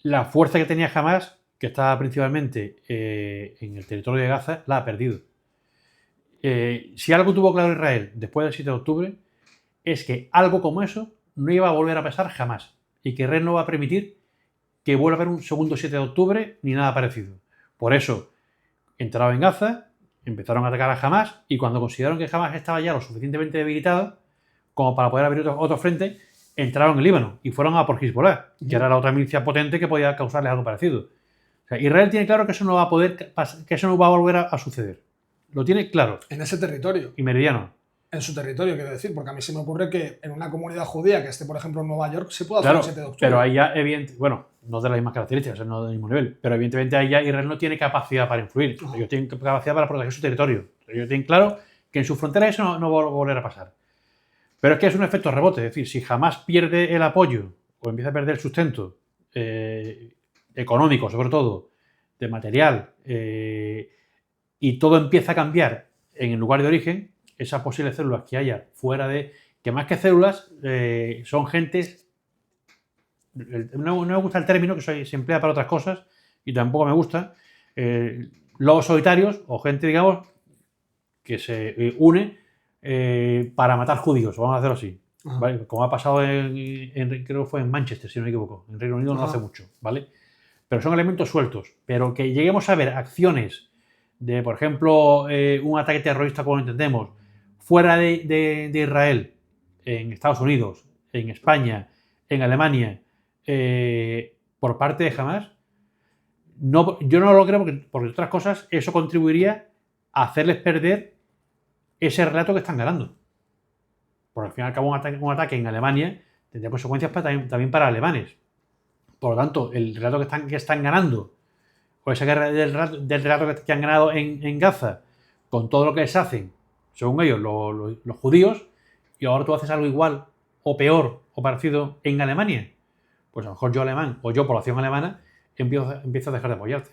La fuerza que tenía Hamás, que estaba principalmente en el territorio de Gaza, la ha perdido. Si algo tuvo claro Israel después del 7 de octubre, es que algo como eso no iba a volver a pasar jamás y que Israel no va a permitir que vuelva a haber un segundo 7 de octubre ni nada parecido. Por eso entraron en Gaza, empezaron a atacar a Hamás y cuando consideraron que Hamás estaba ya lo suficientemente debilitado como para poder abrir otro frente, entraron en Líbano y fueron a por Hezbollah, que era la otra milicia potente que podía causarles algo parecido. O sea, Israel tiene claro que eso no va a volver a suceder. Lo tiene claro. En ese territorio. Y meridiano. En su territorio, quiero decir, porque a mí se me ocurre que en una comunidad judía que esté, por ejemplo, en Nueva York, se pueda hacer el 7 de octubre. Pero ahí ya, bueno, no de las mismas características, no del mismo nivel, pero evidentemente ahí ya Israel no tiene capacidad para influir. Ellos tienen capacidad para proteger su territorio. Ellos tienen claro que en su frontera eso no va a volver a pasar. Pero es que es un efecto rebote, es decir, si jamás pierde el apoyo o empieza a perder el sustento económico, sobre todo, de material, y todo empieza a cambiar en el lugar de origen, esas posibles células que haya fuera que más que células, son gentes, no me gusta el término, que se emplea para otras cosas, y tampoco me gusta, lobos solitarios o gente, digamos, que se une para matar judíos, vamos a hacerlo así, ¿vale? Como ha pasado creo que fue en Manchester, si no me equivoco, en Reino Unido no hace mucho, ¿vale? Pero son elementos sueltos, pero que lleguemos a ver acciones de, por ejemplo, un ataque terrorista como lo entendemos, fuera de Israel, en Estados Unidos, en España, en Alemania, por parte de Hamás, yo no lo creo porque otras cosas eso contribuiría a hacerles perder ese relato que están ganando. Porque al fin y al cabo un ataque en Alemania tendría consecuencias también para alemanes. Por lo tanto, el relato que están ganando, o esa guerra del relato que han ganado en Gaza, con todo lo que les hacen, según ellos, los judíos, y ahora tú haces algo igual, o peor, o parecido en Alemania, pues a lo mejor yo alemán, o yo población alemana, empiezo a dejar de apoyarte.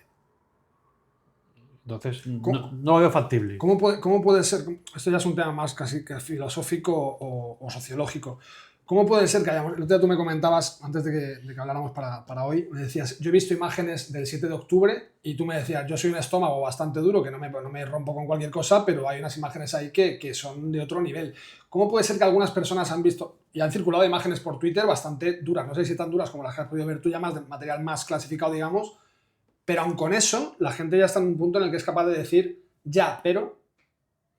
Entonces, no lo veo factible. ¿Cómo puede ser? Esto ya es un tema más casi que filosófico o sociológico. ¿Cómo puede ser que hayamos... El otro día tú me comentabas, antes de que habláramos para hoy, me decías, yo he visto imágenes del 7 de octubre y tú me decías, yo soy un estómago bastante duro, que no me rompo con cualquier cosa, pero hay unas imágenes ahí que son de otro nivel. ¿Cómo puede ser que algunas personas han visto y han circulado imágenes por Twitter bastante duras? No sé si tan duras como las que has podido ver tú, ya más de material más clasificado, digamos, pero aun con eso, la gente ya está en un punto en el que es capaz de decir, ya, pero...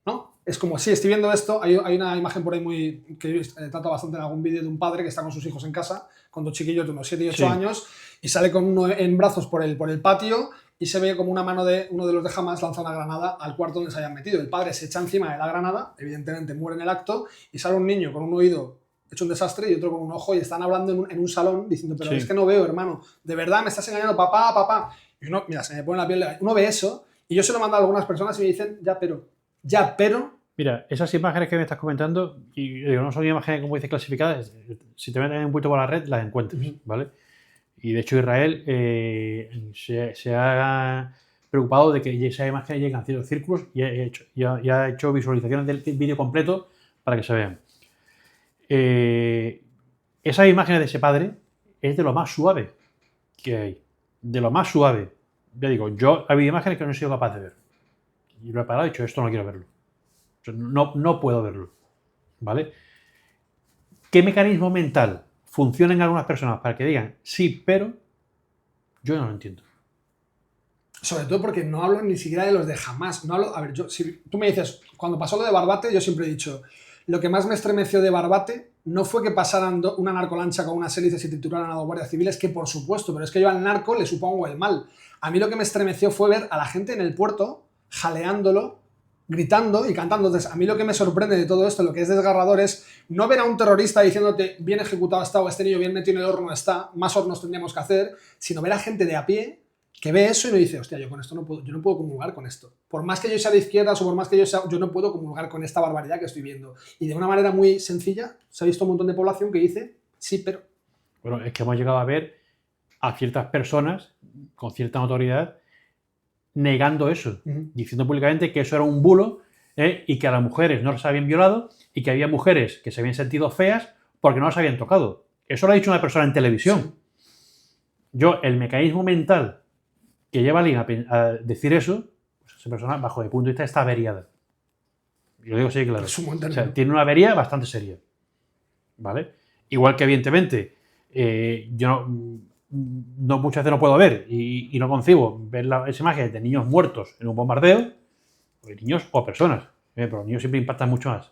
¿no? es como, sí, estoy viendo esto, hay una imagen por ahí que trato bastante en algún vídeo de un padre que está con sus hijos en casa, con dos chiquillos de unos 7 y 8 Sí. años, y sale con uno en brazos por el patio y se ve como una mano de uno de los de Hamas lanza una granada al cuarto donde se hayan metido. El padre se echa encima de la granada, evidentemente muere en el acto, y sale un niño con un oído hecho un desastre y otro con un ojo, y están hablando en un salón diciendo, pero Sí. es que no veo, hermano, de verdad me estás engañando, papá. Y uno, mira, se me pone la piel, uno ve eso, y yo se lo mando a algunas personas y me dicen, ya, pero... Mira, esas imágenes que me estás comentando, y digo, no son imágenes, como dices, clasificadas, si te metes un poquito por la red, las encuentras, ¿vale? Y de hecho Israel se ha preocupado de que esas imágenes lleguen a ciertos círculos y ha hecho visualizaciones del vídeo completo para que se vean. Esas imágenes de ese padre es de lo más suave que hay. De lo más suave. Ya digo, yo ha habido imágenes que no he sido capaz de ver. Y lo he parado y he dicho, esto no quiero verlo. No puedo verlo. ¿Vale? ¿Qué mecanismo mental funciona en algunas personas para que digan sí, pero? Yo no lo entiendo. Sobre todo porque no hablo ni siquiera de los de Hamas. No hablo, a ver, si tú me dices, cuando pasó lo de Barbate, yo siempre he dicho, lo que más me estremeció de Barbate no fue que pasaran una narcolancha con unas hélices y trituraran a dos guardias civiles, que por supuesto, pero es que yo al narco le supongo el mal. A mí lo que me estremeció fue ver a la gente en el puerto jaleándolo, gritando y cantando. Entonces, a mí lo que me sorprende de todo esto, lo que es desgarrador, es no ver a un terrorista diciéndote bien ejecutado está o este niño bien metido en el horno está, más hornos tendríamos que hacer, sino ver a gente de a pie que ve eso y me dice, hostia, yo con esto yo no puedo comulgar con esto. Por más que yo sea de izquierdas o por más que yo no puedo comulgar con esta barbaridad que estoy viendo. Y de una manera muy sencilla se ha visto un montón de población que dice, sí, pero... Bueno, es que hemos llegado a ver a ciertas personas con cierta notoriedad negando eso, diciendo públicamente que eso era un bulo y que a las mujeres no las habían violado y que había mujeres que se habían sentido feas porque no las habían tocado. Eso lo ha dicho una persona en televisión. Sí. Yo, el mecanismo mental que lleva a alguien a decir eso, pues esa persona, bajo mi punto de vista, está averiada. Yo lo digo así, claro. O sea, tiene una avería bastante seria. ¿Vale? Igual que, evidentemente, yo muchas veces no puedo ver y no concibo ver esa imagen de niños muertos en un bombardeo, o de niños o personas, pero los niños siempre impactan mucho más.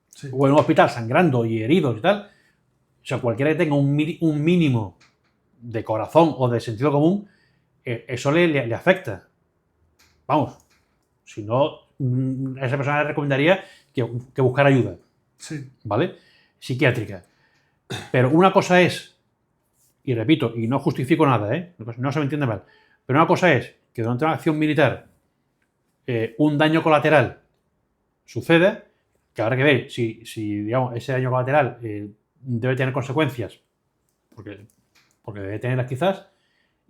Sí. O en un hospital sangrando y heridos y tal. O sea, cualquiera que tenga un mínimo de corazón o de sentido común, eso le afecta. Vamos, si no, a esa persona le recomendaría que buscara ayuda. Sí. ¿Vale? Psiquiátrica. Pero una cosa es, y repito, y no justifico nada, no se me entiende mal, pero una cosa es que durante una acción militar un daño colateral suceda, que habrá que ver si digamos, ese daño colateral debe tener consecuencias, porque debe tenerlas quizás,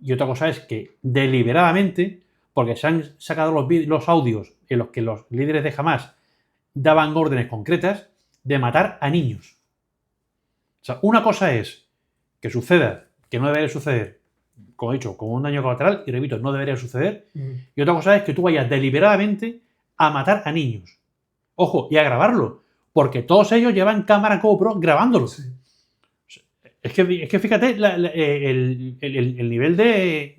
y otra cosa es que deliberadamente, porque se han sacado los audios en los que los líderes de Hamas daban órdenes concretas de matar a niños. O sea, una cosa es que suceda, que no debería suceder, como he dicho, como un daño colateral, y repito, no debería suceder, y otra cosa es que tú vayas deliberadamente a matar a niños. Ojo, y a grabarlo, porque todos ellos llevan cámara GoPro grabándolo. Sí. Es que fíjate el nivel de...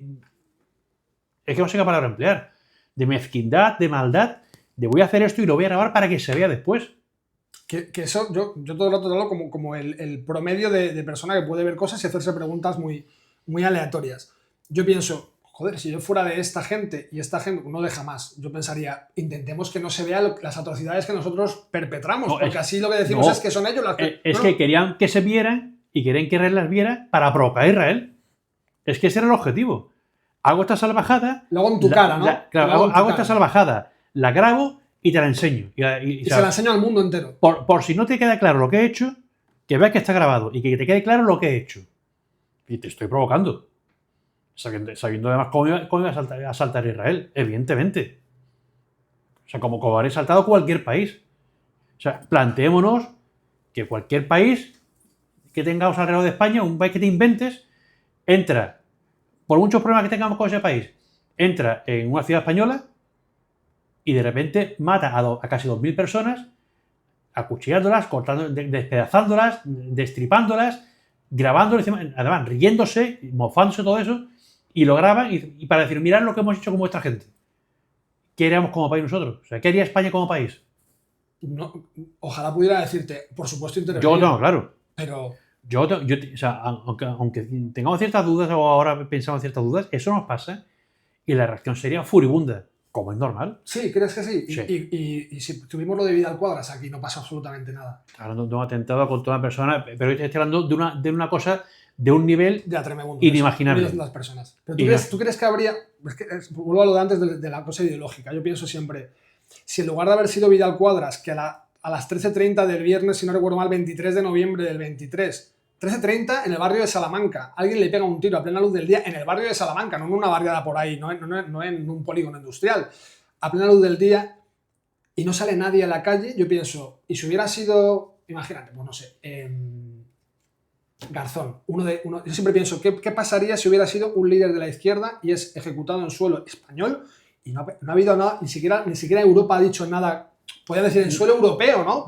Es que no sé qué palabra emplear. De mezquindad, de maldad, de voy a hacer esto y lo voy a grabar para que se vea después. Que eso, yo todo el rato hablo como el promedio de persona que puede ver cosas y hacerse preguntas muy, muy aleatorias. Yo pienso, joder, si yo fuera de esta gente y esta gente no de Hamas, yo pensaría, intentemos que no se vean las atrocidades que nosotros perpetramos, no, porque así lo que decimos es que son ellos las que... que querían que se vieran y querían que Israel las viera para provocar a Israel. Es que ese era el objetivo. Hago esta salvajada... Luego en tu cara, ¿no? Claro, hago esta salvajada, la grabo y te la enseño. Y se la enseño al mundo entero. Por si no te queda claro lo que he hecho, que veas que está grabado y que te quede claro lo que he hecho. Y te estoy provocando. Sabiendo además cómo iba a asaltar Israel, evidentemente. O sea, como habría saltado cualquier país. O sea, planteémonos que cualquier país que tengamos alrededor de España, un país que te inventes, entra, por muchos problemas que tengamos con ese país, entra en una ciudad española y de repente mata a casi 2.000 personas, acuchillándolas, despedazándolas, destripándolas, grabándolas, además riéndose, mofándose todo eso, y lo graban y para decir, mirad lo que hemos hecho con vuestra gente. ¿Qué haríamos como país nosotros? O sea, ¿qué haría España como país? no, ojalá pudiera decirte, por supuesto, intervenir. Yo no, claro. Pero O sea, aunque tengamos ciertas dudas o ahora pensamos ciertas dudas, eso nos pasa y la reacción sería furibunda, como es normal. sí, ¿crees que sí? Sí. Y si tuvimos lo de Vidal Cuadras aquí, no pasa absolutamente nada. Hablando de un atentado contra una persona, pero estoy hablando de una cosa de un nivel Ya, tremendo. inimaginable. Las personas. Pero ¿tú crees que habría...? Vuelvo a lo de antes de la cosa ideológica. Yo pienso siempre, si en lugar de haber sido Vidal Cuadras, que a las 13:30 del viernes, si no recuerdo mal, 23 de noviembre del 23, 13:30 en el barrio de Salamanca, alguien le pega un tiro a plena luz del día en el barrio de Salamanca, no en una barriada por ahí, no en un polígono industrial, a plena luz del día, y no sale nadie a la calle, yo pienso, y si hubiera sido, imagínate, pues no sé, Garzón, yo siempre pienso, ¿qué pasaría si hubiera sido un líder de la izquierda y es ejecutado en suelo español y no ha habido nada, ni siquiera Europa ha dicho nada, podría decir en suelo europeo, ¿no?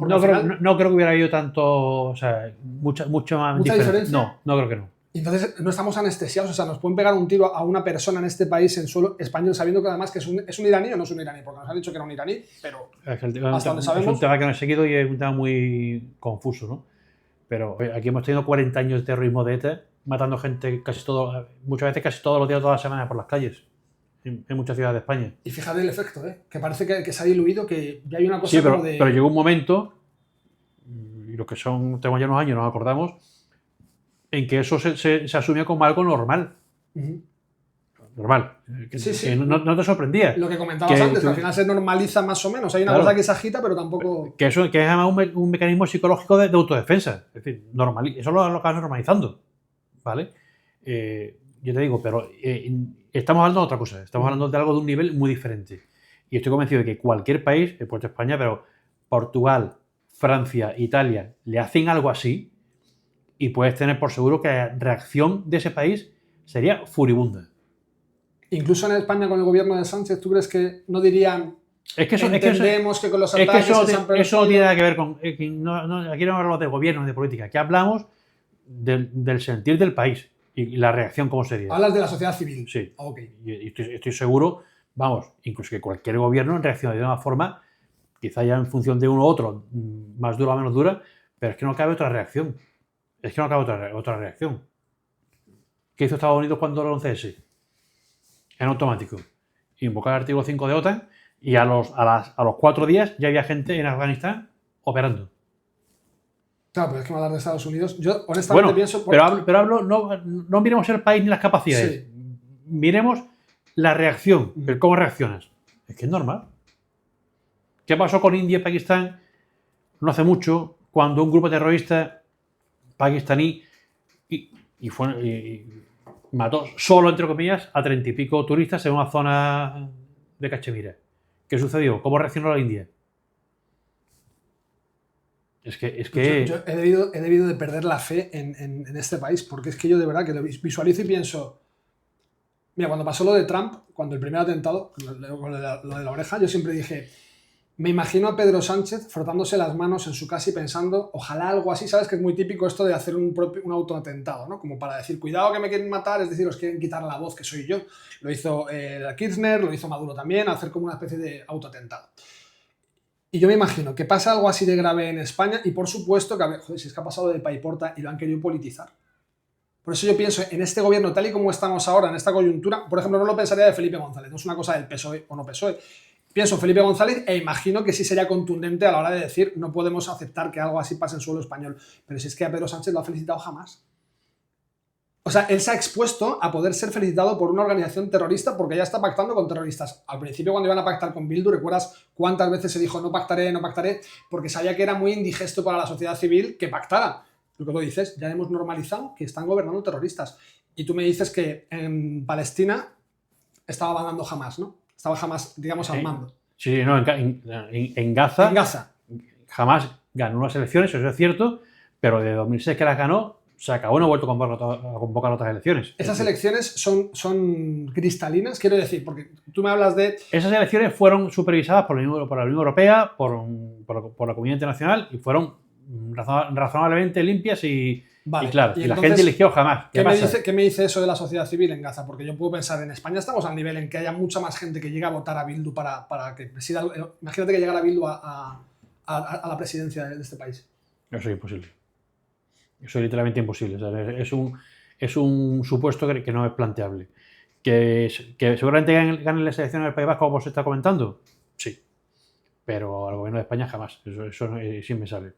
No creo que hubiera habido tanto, o sea, mucha más diferencia. No creo que no. Entonces no estamos anestesiados, o sea, nos pueden pegar un tiro a una persona en este país en suelo español sabiendo que además que es un iraní o no es un iraní, porque nos han dicho que era un iraní, pero hasta donde sabemos... Es un tema que no he seguido y es un tema muy confuso, ¿no? Pero aquí hemos tenido 40 años de terrorismo de ETA, matando gente muchas veces casi todos los días, todas las semanas por las calles, en muchas ciudades de España. Y fíjate el efecto, que parece que se ha diluido, que ya hay una cosa sí, pero, como de... pero llegó un momento, y los que tenemos ya unos años nos acordamos, en que eso se asumía como algo normal. Normal. Sí. No te sorprendía. Lo que comentabas antes, que al final se normaliza más o menos. Hay una cosa que se agita, pero tampoco... Que es además un mecanismo psicológico de autodefensa. Es decir, eso lo acabas normalizando. ¿Vale? Yo te digo, pero estamos hablando de otra cosa. Estamos hablando de algo de un nivel muy diferente. Y estoy convencido de que cualquier país, he puesto España, pero Portugal, Francia, Italia, le hacen algo así y puedes tener por seguro que la reacción de ese país sería furibunda. Incluso en España con el gobierno de Sánchez, ¿tú crees que no dirían entendemos que con los ataques eso no tiene nada que ver con... aquí no hablamos de gobierno, de política. Aquí hablamos del sentir del país y la reacción cómo sería. Hablas de la sociedad civil. Sí. Okay. Y estoy seguro, vamos, incluso que cualquier gobierno reacciona de una forma, quizá ya en función de uno u otro, más dura o menos dura, pero es que no cabe otra reacción. Otra reacción. ¿Qué hizo Estados Unidos cuando era el 11S? En automático. Invocar el artículo 5 de OTAN y a los 4 días ya había gente en Afganistán operando. Claro, pero es que me hablar de Estados Unidos. Yo honestamente pienso... Pero hablo, no miremos el país ni las capacidades. Sí. Miremos la reacción, el cómo reaccionas. Es que es normal. ¿Qué pasó con India y Pakistán no hace mucho cuando un grupo terrorista pakistaní mató solo, entre comillas, a 30 y pico turistas en una zona de Cachemira? ¿Qué sucedió? ¿Cómo reaccionó la India? Es que... Yo he debido de perder la fe en este país, porque es que yo de verdad que lo visualizo y pienso... Mira, cuando pasó lo de Trump, cuando el primer atentado, lo de la oreja, yo siempre dije... Me imagino a Pedro Sánchez frotándose las manos en su casa y pensando, ojalá algo así, ¿sabes? Que es muy típico esto de hacer un autoatentado, ¿no? Como para decir, cuidado que me quieren matar, es decir, os quieren quitar la voz, que soy yo. Lo hizo Kirchner, lo hizo Maduro también, hacer como una especie de autoatentado. Y yo me imagino que pasa algo así de grave en España y por supuesto que, joder, si es que ha pasado de paiporta y lo han querido politizar. Por eso yo pienso, en este gobierno, tal y como estamos ahora, en esta coyuntura, por ejemplo, no lo pensaría de Felipe González, no es una cosa del PSOE o no PSOE. Pienso en Felipe González e imagino que sí sería contundente a la hora de decir no podemos aceptar que algo así pase en suelo español. Pero si es que a Pedro Sánchez lo ha felicitado jamás. O sea, él se ha expuesto a poder ser felicitado por una organización terrorista porque ya está pactando con terroristas. Al principio cuando iban a pactar con Bildu, ¿recuerdas cuántas veces se dijo no pactaré, no pactaré? Porque sabía que era muy indigesto para la sociedad civil que pactara. Lo que tú dices, ya hemos normalizado que están gobernando terroristas. Y tú me dices que en Palestina estaba mandando Hamás, ¿no? Estaba Hamás, digamos, al mando. Sí, no, en Gaza. En Gaza. Hamás ganó unas elecciones, eso es cierto, pero de 2006 que las ganó, se acabó y no ha vuelto a convocar otras elecciones. ¿Esas elecciones son cristalinas? Quiero decir, porque tú me hablas de... Esas elecciones fueron supervisadas por la Unión Europea, por la comunidad internacional y fueron razonablemente limpias y... Vale. Y claro, y la gente eligió Hamás. ¿Qué me dice eso de la sociedad civil en Gaza? Porque yo puedo pensar, en España estamos al nivel en que haya mucha más gente que llega a votar a Bildu para que presida... Imagínate que llegara Bildu a a la presidencia de este país. Eso es imposible. Eso es literalmente imposible. O sea, es un supuesto que no es planteable. ¿Que seguramente ganen las elecciones del País Vasco, como se está comentando? Sí. Pero al gobierno de España jamás. Eso es impensable.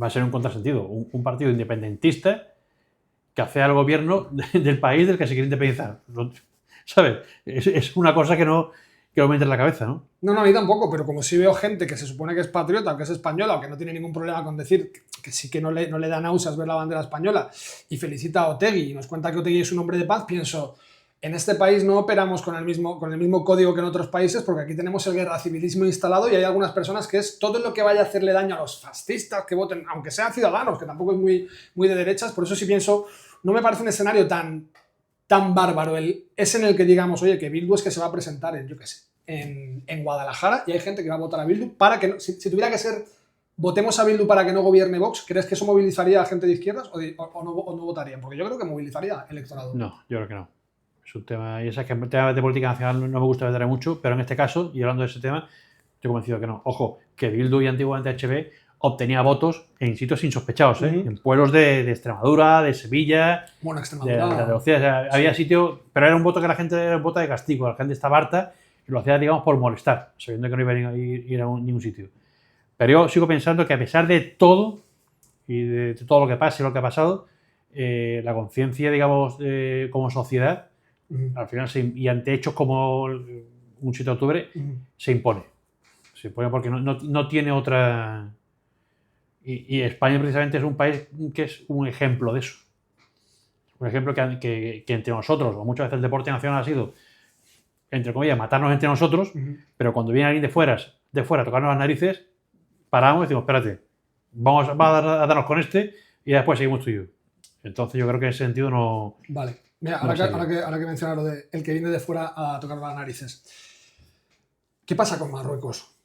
Va a ser un contrasentido. Un partido independentista que hace al gobierno del país del que se quiere independizar. ¿Sabes? Es una cosa que no me entra en la cabeza, ¿no? No, a mí tampoco, pero como sí veo gente que se supone que es patriota o que es española o que no tiene ningún problema con decir que sí que no le da náuseas ver la bandera española y felicita a Otegi y nos cuenta que Otegi es un hombre de paz, pienso, en este país no operamos con el mismo código que en otros países porque aquí tenemos el guerra civilismo instalado y hay algunas personas que es todo lo que vaya a hacerle daño a los fascistas que voten, aunque sean ciudadanos, que tampoco es muy de derechas, por eso sí pienso, no me parece un escenario tan bárbaro es en el que digamos, oye, que Bildu es que se va a presentar en, yo qué sé, en Guadalajara y hay gente que va a votar a Bildu para que no, si tuviera que ser votemos a Bildu para que no gobierne Vox, ¿crees que eso movilizaría a gente de izquierdas o no votarían? Porque yo creo que movilizaría electorado. No, yo creo que no. Es un tema, y esa que el tema de política nacional no me gusta meter mucho, pero en este caso, y hablando de ese tema, estoy convencido que no. Ojo, que Bildu y antiguamente HB obtenía votos en sitios insospechados, en pueblos de Extremadura, de Sevilla, bueno, Extremadura, de Andalucía. O sea, había sitios, pero era un voto que la gente era un voto de castigo, la gente estaba harta y lo hacía, digamos, por molestar, sabiendo que no iba a ir a ningún sitio. Pero yo sigo pensando que a pesar de todo y de todo lo que pase y lo que ha pasado, la conciencia, digamos, como sociedad, al final, y ante hechos como un 7 de octubre, se impone. Se impone porque no tiene otra... Y España precisamente es un país que es un ejemplo de eso. Un ejemplo que entre nosotros, o muchas veces el deporte nacional ha sido, entre comillas, matarnos entre nosotros, pero cuando viene alguien de fuera a tocarnos las narices, paramos y decimos, espérate, vamos a darnos con este y después seguimos tú y yo. Entonces yo creo que en ese sentido no... Vale. Mira, ahora que mencionas lo de el que viene de fuera a tocar las narices. ¿Qué pasa con Marruecos?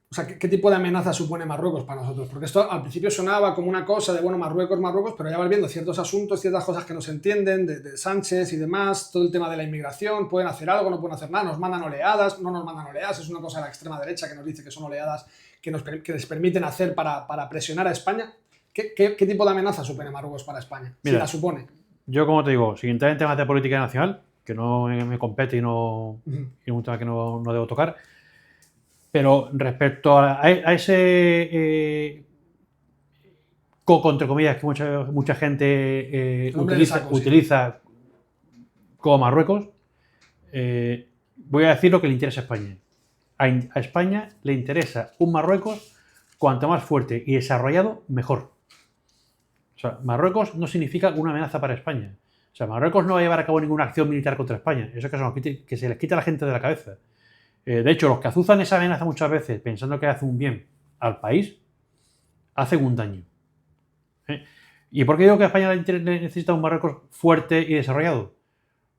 O sea, ¿qué tipo de amenaza supone Marruecos para nosotros? Porque esto al principio sonaba como una cosa de, bueno, Marruecos, pero ya vas viendo ciertos asuntos, ciertas cosas que no se entienden, de Sánchez y demás, todo el tema de la inmigración, pueden hacer algo, no pueden hacer nada, nos mandan oleadas, no nos mandan oleadas, es una cosa de la extrema derecha que nos dice que son oleadas que les permiten hacer para presionar a España. ¿Qué tipo de amenaza supone Marruecos para España? Mira, si la supone. Yo, como te digo, sin entrar en temas de política nacional, que no me compete y es un tema que no debo tocar, pero respecto a ese coco, entre comillas, que mucha gente utiliza como Marruecos, voy a decir lo que le interesa a España. A España le interesa un Marruecos cuanto más fuerte y desarrollado, mejor. O sea, Marruecos no significa una amenaza para España. O sea, Marruecos no va a llevar a cabo ninguna acción militar contra España. Eso que se les quita a la gente de la cabeza. De hecho, los que azuzan esa amenaza muchas veces pensando que hace un bien al país, hacen un daño. ¿Y por qué digo que España necesita un Marruecos fuerte y desarrollado?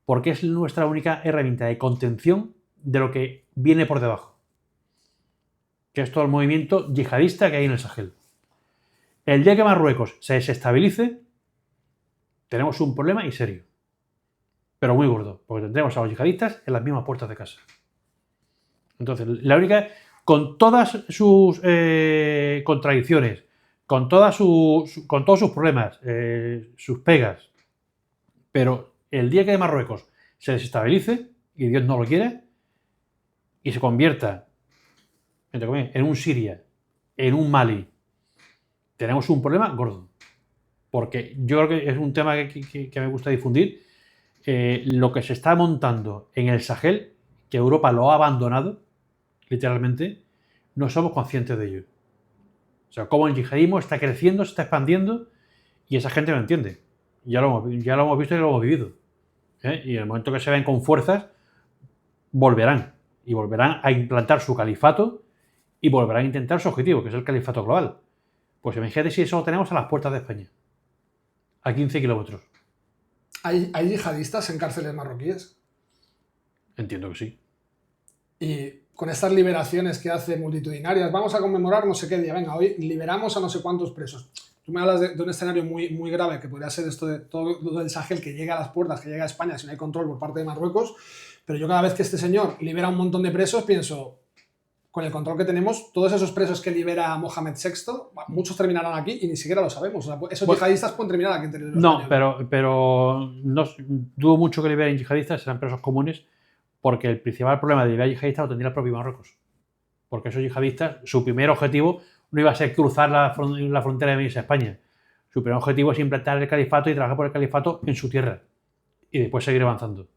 Porque es nuestra única herramienta de contención de lo que viene por debajo. Que es todo el movimiento yihadista que hay en el Sahel. El día que Marruecos se desestabilice, tenemos un problema y serio. Pero muy gordo, porque tendremos a los yihadistas en las mismas puertas de casa. Entonces, la única, con todas sus contradicciones, con todos sus problemas, sus pegas, pero el día que Marruecos se desestabilice, y Dios no lo quiere, y se convierta en un Siria, en un Mali, tenemos un problema gordo. Porque yo creo que es un tema que me gusta difundir. Lo que se está montando en el Sahel, que Europa lo ha abandonado, literalmente, no somos conscientes de ello. O sea, cómo el yihadismo está creciendo, se está expandiendo, y esa gente no entiende. Ya lo hemos visto y lo hemos vivido. Y en el momento que se ven con fuerzas, volverán. Y volverán a implantar su califato y volverán a intentar su objetivo, que es el califato global. Pues imagínate si eso lo tenemos a las puertas de España. A 15 kilómetros. ¿Hay yihadistas en cárceles marroquíes? Entiendo que sí. Y con estas liberaciones que hace multitudinarias, vamos a conmemorar no sé qué día, venga, hoy liberamos a no sé cuántos presos. Tú me hablas de un escenario muy grave que podría ser esto de todo el Sahel que llega a las puertas, que llega a España si no hay control por parte de Marruecos, pero yo cada vez que este señor libera un montón de presos pienso, con el control que tenemos, todos esos presos que libera Mohamed VI, muchos terminarán aquí y ni siquiera lo sabemos. O sea, esos yihadistas pueden terminar aquí en territorio español. pero no, dudo mucho que liberen yihadistas, serán presos comunes, porque el principal problema de liberar yihadistas lo tendría el propio Marruecos. Porque esos yihadistas, su primer objetivo no iba a ser cruzar la frontera de venirse a España. Su primer objetivo es implantar el califato y trabajar por el califato en su tierra. Y después seguir avanzando.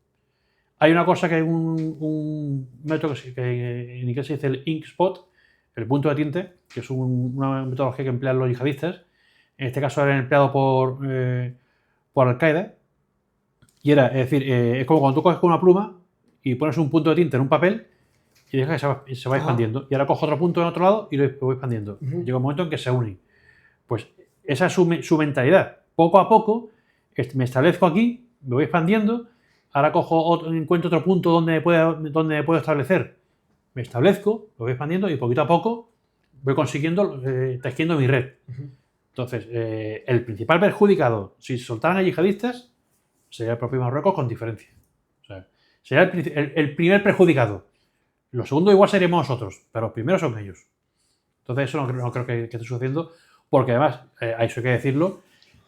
Hay una cosa que hay un método que en inglés se dice el ink spot, el punto de tinte, que es una metodología que emplean los yihadistas. En este caso era empleado por Al-Qaeda. Y era, es decir, es como cuando tú coges con una pluma y pones un punto de tinte en un papel y dejas que se va expandiendo. Y ahora cojo otro punto en otro lado y lo voy expandiendo. Llega un momento en que se unen. Pues esa es su mentalidad. Poco a poco me establezco aquí, me voy expandiendo. Ahora encuentro otro punto donde me puedo establecer. Me establezco, lo voy expandiendo y poquito a poco voy consiguiendo, tejiendo mi red. Entonces, el principal perjudicado, si soltaran a yihadistas, sería el propio Marruecos con diferencia. O sea, sería el primer perjudicado. Lo segundo igual seríamos nosotros, pero los primeros son ellos. Entonces, eso no creo que esté sucediendo, porque además, a eso hay que decirlo,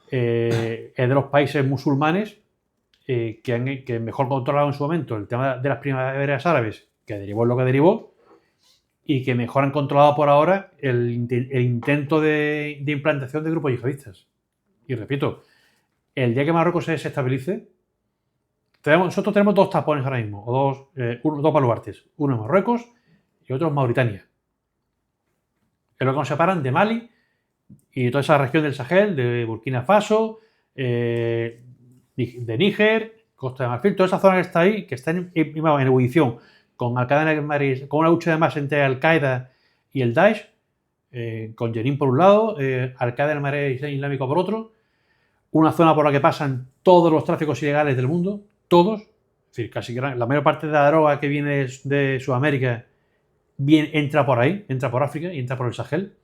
es de los países musulmanes que mejor controlaron en su momento el tema de las primaveras árabes, que derivó en lo que derivó, y que mejor han controlado por ahora el intento de implantación de grupos yihadistas. Y repito, el día que Marruecos se desestabilice, nosotros tenemos dos tapones ahora mismo, o dos baluartes. Uno es Marruecos y otro es Mauritania. Es lo que nos separan de Mali y toda esa región del Sahel, de Burkina Faso, de Níger, Costa de Marfil, toda esa zona que está ahí, que está en ebullición, con Al-Qaeda, con una lucha además entre Al-Qaeda y el Daesh, con Jenin por un lado, Al-Qaeda en el Magreb Islámico por otro, una zona por la que pasan todos los tráficos ilegales del mundo, todos, es decir, casi la mayor parte de la droga que viene de Sudamérica entra por ahí, entra por África y entra por el Sahel.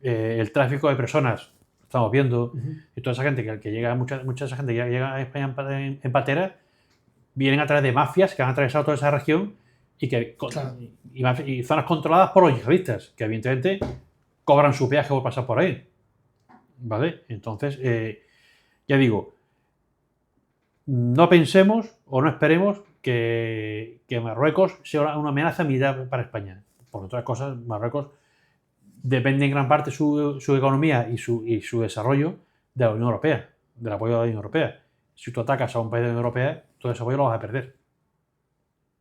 El tráfico de personas, estamos viendo, y toda esa gente que llega, mucha de esa gente que llega a España en patera, vienen a través de mafias que han atravesado toda esa región y zonas controladas por los yihadistas, que evidentemente cobran su peaje por pasar por ahí. ¿Vale? Entonces, ya digo, no pensemos o no esperemos que Marruecos sea una amenaza militar para España. Por otras cosas, Marruecos depende en gran parte su economía y su desarrollo de la Unión Europea, del apoyo de la Unión Europea. Si tú atacas a un país de la Unión Europea, todo ese apoyo lo vas a perder.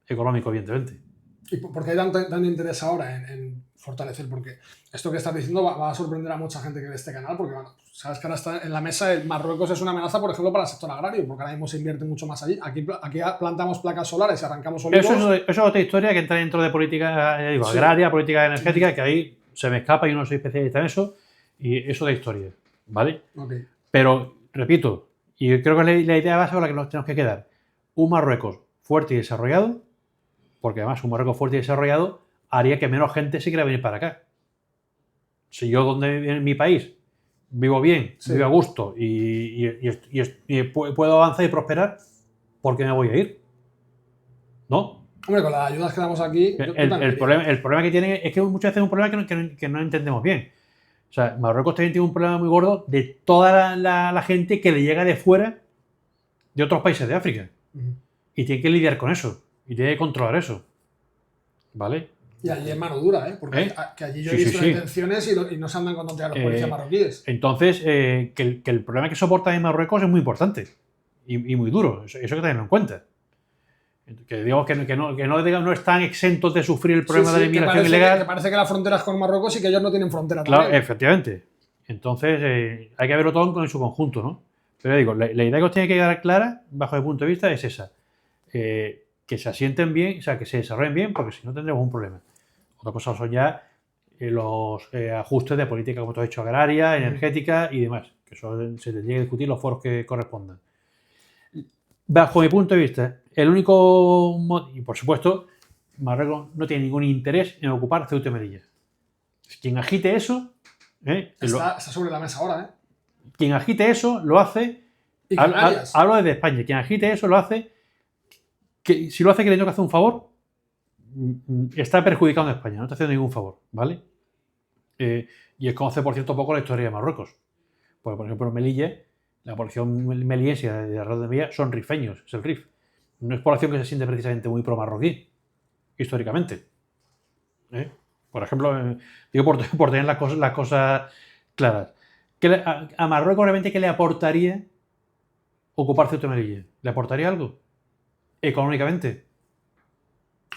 Económico, evidentemente. ¿Y por qué hay tanto interés ahora en fortalecer? Porque esto que estás diciendo va a sorprender a mucha gente que ve este canal, porque bueno, sabes que ahora está en la mesa, Marruecos es una amenaza, por ejemplo, para el sector agrario, porque ahora mismo se invierte mucho más allí. Aquí plantamos placas solares y arrancamos olivos. Eso es otra historia que entra dentro de política agraria, política energética, que ahí se me escapa y no soy especialista en eso, y eso de historia, ¿vale? Okay. Pero, repito, y creo que la idea base con la que nos tenemos que quedar, un Marruecos fuerte y desarrollado, porque además un Marruecos fuerte y desarrollado haría que menos gente se quiera venir para acá. Si yo en mi país vivo bien, vivo a gusto y puedo avanzar y prosperar, ¿por qué me voy a ir? ¿No? Hombre, con las ayudas que damos aquí... El problema que tiene es que muchas veces es un problema que no entendemos bien. O sea, Marruecos también tiene un problema muy gordo de toda la gente que le llega de fuera de otros países de África. Y tiene que lidiar con eso. Y tiene que controlar eso. ¿Vale? Y allí es mano dura, ¿eh? Porque que allí yo he visto detenciones y no se andan con tonterías los policías marroquíes. Entonces, que el problema que soporta en Marruecos es muy importante. Y muy duro. Eso hay que tenerlo en cuenta. Que digamos que no están exentos de sufrir el problema de la inmigración ilegal. Que parece que la frontera es con Marruecos y que ellos no tienen frontera claro, también. Efectivamente. Entonces, hay que verlo todo en su conjunto, ¿no? Pero digo, la idea que os tiene que quedar clara, bajo mi punto de vista, es esa. Que se asienten bien, o sea, que se desarrollen bien, porque si no tendremos un problema. Otra cosa son ya los ajustes de política, como tú has dicho, agraria, energética y demás, que eso se tendría que discutir los foros que correspondan. Bajo mi punto de vista, el único... Y por supuesto, Marruecos no tiene ningún interés en ocupar Ceuta y Melilla. Quien agite eso... Está sobre la mesa ahora, ¿eh? Quien agite eso lo hace... Hablo desde España. Quien agite eso lo hace... Si lo hace, que le tengo que hacer un favor, está perjudicando a España, no está haciendo ningún favor, ¿vale? Y conoce, por cierto, poco la historia de Marruecos. Porque, por ejemplo, en Melilla, la población meliense de alrededor de Melilla son rifeños, es el RIF. No es población que se siente precisamente muy pro-marroquí, históricamente. Por ejemplo, digo por tener las cosas claras. A Marruecos realmente, ¿qué le aportaría ocupar Ceuta y Melilla? ¿Le aportaría algo? Económicamente.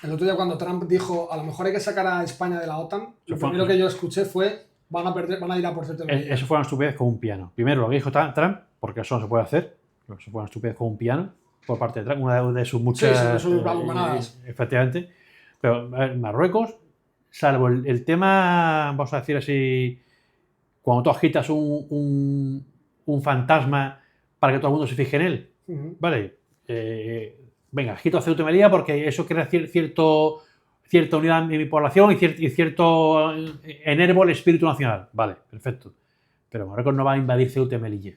El otro día cuando Trump dijo a lo mejor hay que sacar a España de la OTAN, lo primero que yo escuché fue van a ir a por Ceuta y Melilla. Eso fue una estupidez con un piano. Primero lo que dijo Trump, porque eso no se puede hacer. Eso fue una estupidez con un piano por parte de Trump, una de sus muchas... Sí, sus balconadas. Efectivamente. Pero Marruecos, salvo el tema, vamos a decir así, cuando tú agitas un fantasma para que todo el mundo se fije en él, ¿vale? Venga, agito a Ceuta y Melilla porque eso crea cierta unidad en mi población y cierto enervo el espíritu nacional. Vale, perfecto. Pero Marruecos no va a invadir Ceuta y Melilla.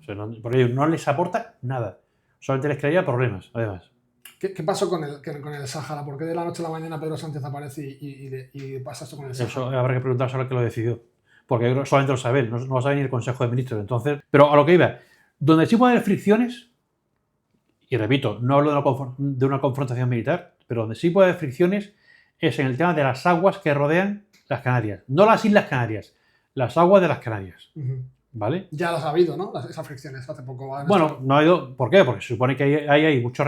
O sea, porque ellos no les aporta nada. Solamente les crearía problemas, además. ¿Qué pasó con el Sáhara? ¿Por qué de la noche a la mañana Pedro Sánchez aparece y pasa esto con el Sáhara? Eso habrá que preguntarse a lo que lo decidió. Porque solamente lo sabe él, no lo sabe ni el Consejo de Ministros. Entonces, pero a lo que iba, donde sí puede haber fricciones, y repito, no hablo de una confrontación militar, pero donde sí puede haber fricciones es en el tema de las aguas que rodean las Canarias. No las Islas Canarias, las aguas de las Canarias. ¿Vale? Ya las ha habido, ¿no? Esas fricciones hace poco. Bueno, no ha habido. ¿Por qué? Porque se supone que hay muchos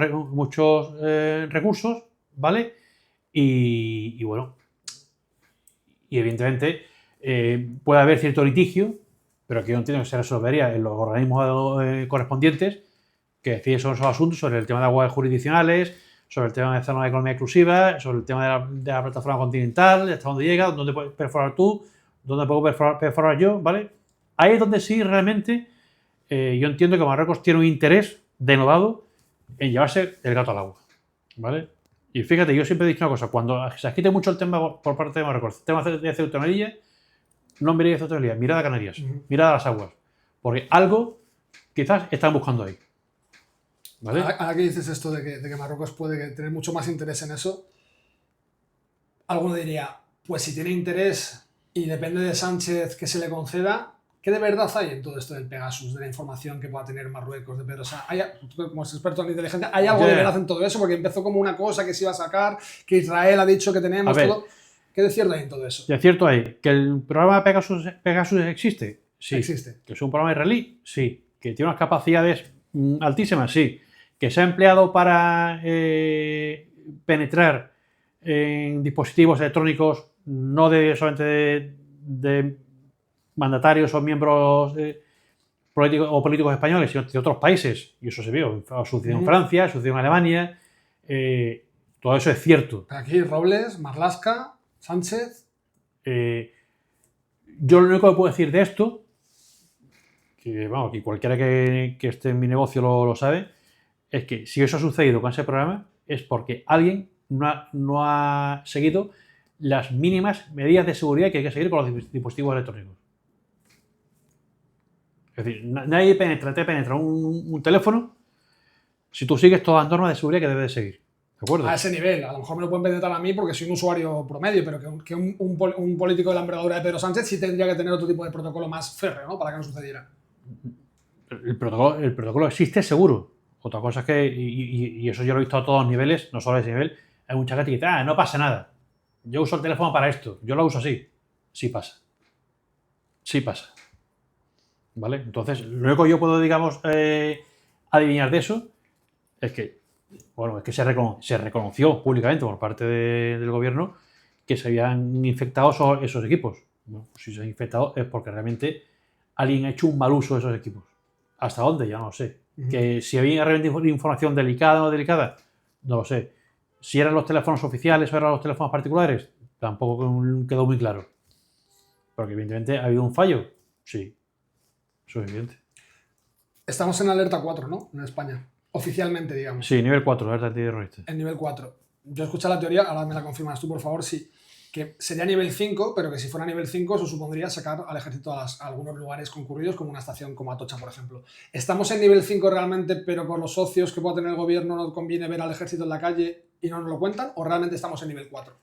recursos, ¿vale? Y bueno, y evidentemente puede haber cierto litigio, pero que yo entiendo que se resolvería en los organismos correspondientes que deciden sobre esos asuntos, sobre el tema de aguas jurisdiccionales, sobre el tema de zona de economía exclusiva, sobre el tema de la plataforma continental, hasta dónde llega, dónde puedes perforar tú, dónde puedo perforar yo, ¿vale? Ahí es donde sí realmente yo entiendo que Marruecos tiene un interés denodado en llevarse el gato al agua, ¿vale? Y fíjate, yo siempre he dicho una cosa, cuando se agite mucho el tema por parte de Marruecos, el tema de Ceuta y Melilla, no miréis Ceuta y Melilla, mirad a Canarias, mirad a las aguas, porque algo quizás están buscando ahí. ¿Vale? Ahora que dices esto de que Marruecos puede tener mucho más interés en eso, alguno diría, pues si tiene interés y depende de Sánchez que se le conceda, ¿qué de verdad hay en todo esto del Pegasus, de la información que pueda tener Marruecos de Pedro? O sea, como es experto en inteligencia, ¿hay algo de verdad en todo eso? Porque empezó como una cosa que se iba a sacar, que Israel ha dicho que tenemos todo. ¿Qué de cierto hay en todo eso? De cierto hay que el programa Pegasus existe. Sí. Existe. Que es un programa israelí, sí. Que tiene unas capacidades altísimas, sí. Que se ha empleado para penetrar en dispositivos electrónicos no solamente de mandatarios o miembros políticos españoles, sino de otros países. Y eso se vio. Sucedió en Francia, sucedió en Alemania. Todo eso es cierto. Aquí Robles, Marlaska, Sánchez. Yo lo único que puedo decir de esto, que vamos, que cualquiera que esté en mi negocio lo sabe, es que si eso ha sucedido con ese programa es porque alguien no ha seguido las mínimas medidas de seguridad que hay que seguir con los dispositivos electrónicos. Es decir, nadie te penetra un teléfono si tú sigues todas las normas de seguridad que debes de seguir. ¿De acuerdo? A ese nivel. A lo mejor me lo pueden penetrar a mí porque soy un usuario promedio, pero que un político de la envergadura de Pedro Sánchez sí tendría que tener otro tipo de protocolo más férreo, ¿no? Para que no sucediera. El protocolo existe seguro. Otra cosa es que, y eso yo lo he visto a todos los niveles, no solo a ese nivel, hay mucha gente que dice, no pasa nada. Yo uso el teléfono para esto, yo lo uso así. Sí pasa. Sí pasa. ¿Vale? Entonces, lo único que yo puedo, digamos, adivinar de eso es que, bueno, es que se reconoció públicamente por parte del gobierno que se habían infectado esos equipos. Bueno, pues si se han infectado es porque realmente alguien ha hecho un mal uso de esos equipos. ¿Hasta dónde? Ya no lo sé. Que si había realmente información delicada o no delicada, no lo sé. Si eran los teléfonos oficiales o eran los teléfonos particulares, tampoco quedó muy claro. Porque evidentemente ha habido un fallo. Sí, eso es evidente. Estamos en alerta 4, ¿no? En España. Oficialmente, digamos. Sí, nivel 4, alerta antiterrorista. En nivel 4. Yo he escuchado la teoría, ahora me la confirmas tú, por favor, sí. Que sería nivel 5, pero que si fuera nivel 5 eso supondría sacar al ejército a algunos lugares concurridos, como una estación como Atocha, por ejemplo. ¿Estamos en nivel 5 realmente, pero con los socios que pueda tener el gobierno no conviene ver al ejército en la calle y no nos lo cuentan, o realmente estamos en nivel 4?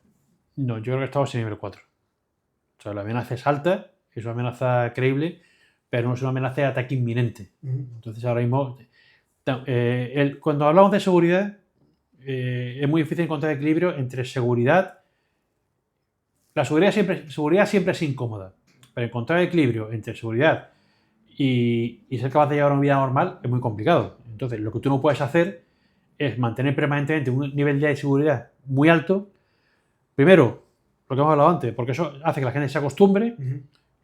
No, yo creo que estamos en nivel 4. O sea, la amenaza es alta, es una amenaza creíble, pero no es una amenaza de ataque inminente. Entonces, ahora mismo, cuando hablamos de seguridad, es muy difícil encontrar equilibrio entre seguridad. La seguridad siempre es incómoda, pero encontrar equilibrio entre seguridad y ser capaz de llevar una vida normal es muy complicado. Entonces, lo que tú no puedes hacer es mantener permanentemente un nivel de seguridad muy alto. Primero, lo que hemos hablado antes, porque eso hace que la gente se acostumbre,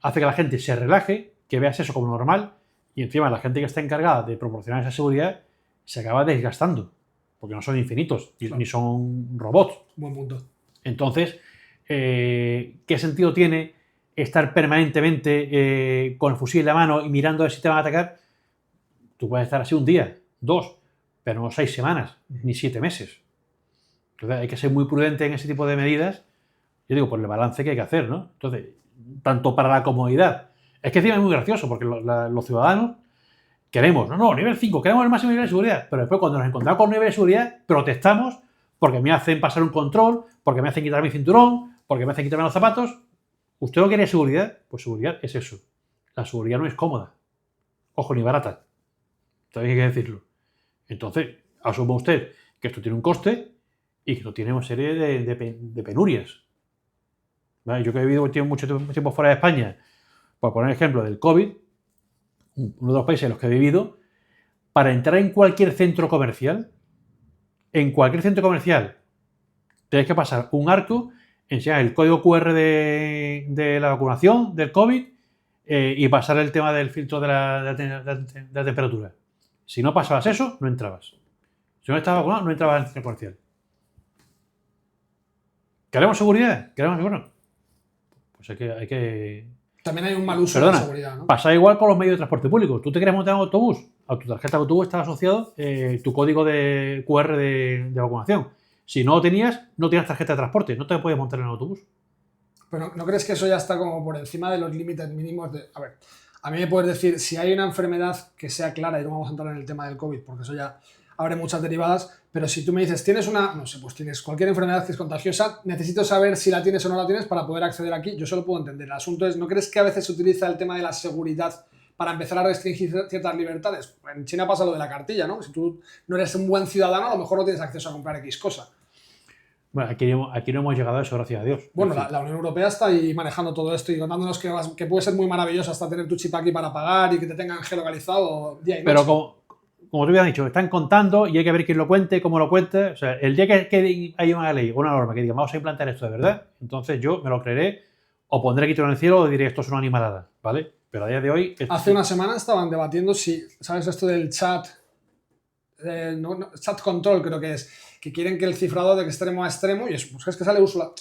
hace que la gente se relaje, que veas eso como normal, y encima la gente que está encargada de proporcionar esa seguridad se acaba desgastando, porque no son infinitos, claro, ni son robots. Buen punto. Entonces, ¿qué sentido tiene estar permanentemente con el fusil en la mano y mirando a ver si te van a atacar? Tú puedes estar así un día, 2, pero no 6 semanas, ni 7 meses. Entonces hay que ser muy prudente en ese tipo de medidas, yo digo, por el balance que hay que hacer, ¿no? Entonces, tanto para la comodidad, es que encima es muy gracioso, porque los ciudadanos queremos, nivel 5, queremos el máximo nivel de seguridad, pero después cuando nos encontramos con un nivel de seguridad, protestamos porque me hacen pasar un control, porque me hacen quitar mi cinturón, porque me hacen quitarme los zapatos. ¿Usted no quiere seguridad? Pues seguridad es eso. La seguridad no es cómoda. Ojo, ni barata. También hay que decirlo. Entonces, asuma usted que esto tiene un coste y que esto tiene una serie de penurias. ¿Vale? Yo que he vivido mucho tiempo fuera de España, por poner el ejemplo del COVID, uno de los países en los que he vivido, para entrar en cualquier centro comercial, tienes que pasar un arco, enseñar el código QR de la vacunación, del COVID, y pasar el tema del filtro de la temperatura. Si no pasabas eso, no entrabas. Si no estabas vacunado, no entrabas al centro comercial. ¿Queremos seguridad? Pues hay que... También hay un mal uso de la seguridad, ¿no? Pasa igual con los medios de transporte público. ¿Tú te quieres montar en un autobús? A tu tarjeta de autobús está asociado tu código de QR de vacunación. Si no lo tenías, no tienes tarjeta de transporte, no te puedes montar en el autobús. Pero ¿no crees que eso ya está como por encima de los límites mínimos de... A ver, a mí me puedes decir, si hay una enfermedad que sea clara, y no vamos a entrar en el tema del COVID, porque eso ya abre muchas derivadas, pero si tú me dices, tienes una, no sé, pues tienes cualquier enfermedad que es contagiosa, necesito saber si la tienes o no la tienes para poder acceder aquí, yo solo puedo entender. El asunto es, ¿no crees que a veces se utiliza el tema de la seguridad para empezar a restringir ciertas libertades? En China pasa lo de la cartilla, ¿no? Si tú no eres un buen ciudadano, a lo mejor no tienes acceso a comprar X cosa. Bueno, aquí no hemos llegado a eso, gracias a Dios. Bueno, la Unión Europea está ahí manejando todo esto y contándonos que puede ser muy maravilloso hasta tener tu chip aquí para pagar y que te tengan geolocalizado día y noche. Pero como tú habías dicho, están contando y hay que ver quién lo cuente, cómo lo cuente. O sea, el día que haya una ley o una norma que diga vamos a implantar esto de verdad, entonces yo me lo creeré o pondré aquí en el cielo o diré esto es una animalada, ¿vale? Pero a día de hoy... Hace una semana estaban debatiendo si, ¿sabes esto del chat? Chat control creo que es, que quieren que el cifrado de extremo a extremo, y eso, pues es que sale Úrsula.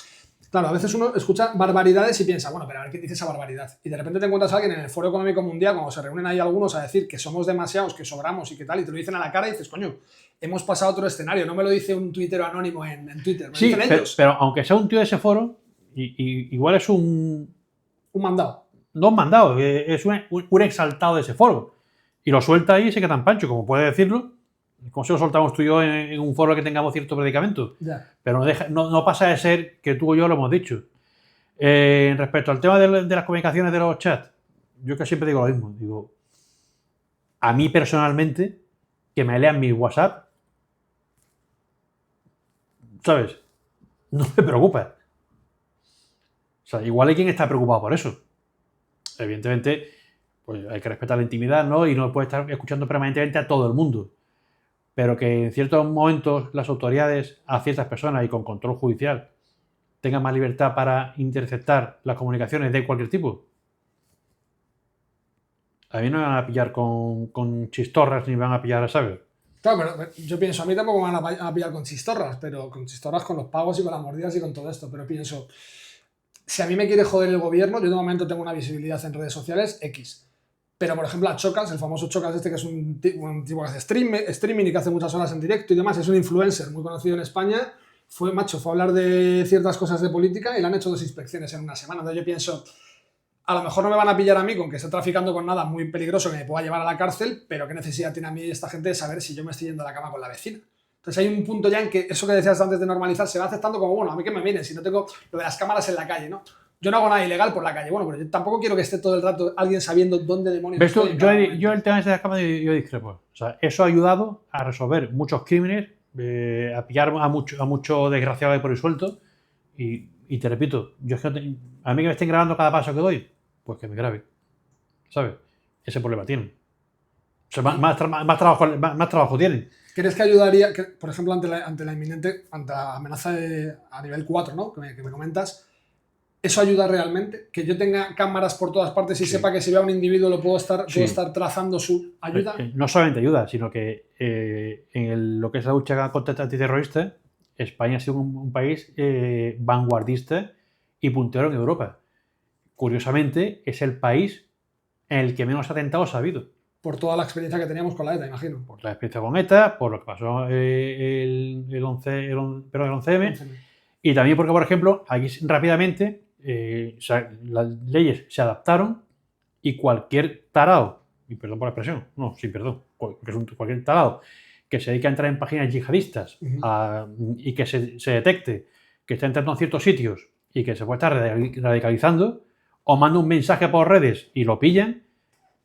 Claro, a veces uno escucha barbaridades y piensa, bueno, pero a ver quién dice esa barbaridad. Y de repente te encuentras a alguien en el Foro Económico Mundial, cuando se reúnen ahí algunos a decir que somos demasiados, que sobramos y que tal, y te lo dicen a la cara y dices, coño, hemos pasado a otro escenario. No me lo dice un tuitero anónimo en Twitter, me sí, dicen ellos. Pero aunque sea un tío de ese foro, igual es un mandado. No un mandado, es un exaltado de ese foro. Y lo suelta ahí y se queda tan pancho, como puede decirlo. Como si lo soltamos tú y yo en un foro que tengamos cierto predicamento. Ya. Pero no pasa de ser que tú y yo lo hemos dicho. Respecto al tema de las comunicaciones de los chats, yo que siempre digo lo mismo. Digo, a mí personalmente, que me lean mi WhatsApp, ¿sabes? No me preocupa. O sea, igual hay quien está preocupado por eso. Evidentemente, pues hay que respetar la intimidad, ¿no? Y no puede estar escuchando permanentemente a todo el mundo. Pero que en ciertos momentos las autoridades a ciertas personas y con control judicial tengan más libertad para interceptar las comunicaciones de cualquier tipo. A mí no me van a pillar con chistorras ni me van a pillar, ¿sabes? Claro, pero yo pienso, a mí tampoco me van a pillar con chistorras, pero con chistorras con los pagos y con las mordidas y con todo esto. Pero pienso, si a mí me quiere joder el gobierno, yo de momento tengo una visibilidad en redes sociales X. Pero, por ejemplo, a Chocas, el famoso Chocas este, que es un tipo que hace streaming y que hace muchas horas en directo y demás, es un influencer muy conocido en España, fue a hablar de ciertas cosas de política y le han hecho 2 inspecciones en una semana. Entonces yo pienso, a lo mejor no me van a pillar a mí con que esté traficando con nada muy peligroso que me pueda llevar a la cárcel, pero ¿qué necesidad tiene a mí esta gente de saber si yo me estoy yendo a la cama con la vecina? Entonces hay un punto ya en que eso que decías antes de normalizar se va aceptando como, bueno, a mí que me viene, si no tengo lo de las cámaras en la calle, ¿no? Yo no hago nada ilegal por la calle, bueno, pero yo tampoco quiero que esté todo el rato alguien sabiendo dónde demonios ¿Ves tú? estoy en cada momento. Yo el tema de las cámaras yo discrepo. O sea, eso ha ayudado a resolver muchos crímenes, a pillar a mucho desgraciado de por ahí suelto. Y te repito, yo es que a mí que me estén grabando cada paso que doy, pues que me grabe. ¿Sabes? Ese problema tienen. O sea, más trabajo tienen. ¿Crees que ayudaría, que, por ejemplo, ante la inminente, ante la amenaza a nivel 4, ¿no? que me comentas, eso ayuda realmente? Que yo tenga cámaras por todas partes y sepa que si veo a un individuo lo puedo estar trazando su ayuda. No solamente ayuda, sino que lo que es la lucha contra el antiterrorista, España ha sido un país vanguardista y puntero en Europa. Curiosamente, es el país en el que menos atentados ha habido. Por toda la experiencia que teníamos con la ETA, imagino. Por la experiencia con ETA, por lo que pasó el 11M, y también porque, por ejemplo, aquí rápidamente las leyes se adaptaron y cualquier tarado, y perdón por la expresión, no, sin perdón, cualquier tarado que se dedique a entrar en páginas yihadistas y que se detecte que está entrando en ciertos sitios y que se puede estar radicalizando, o manda un mensaje por redes y lo pillan,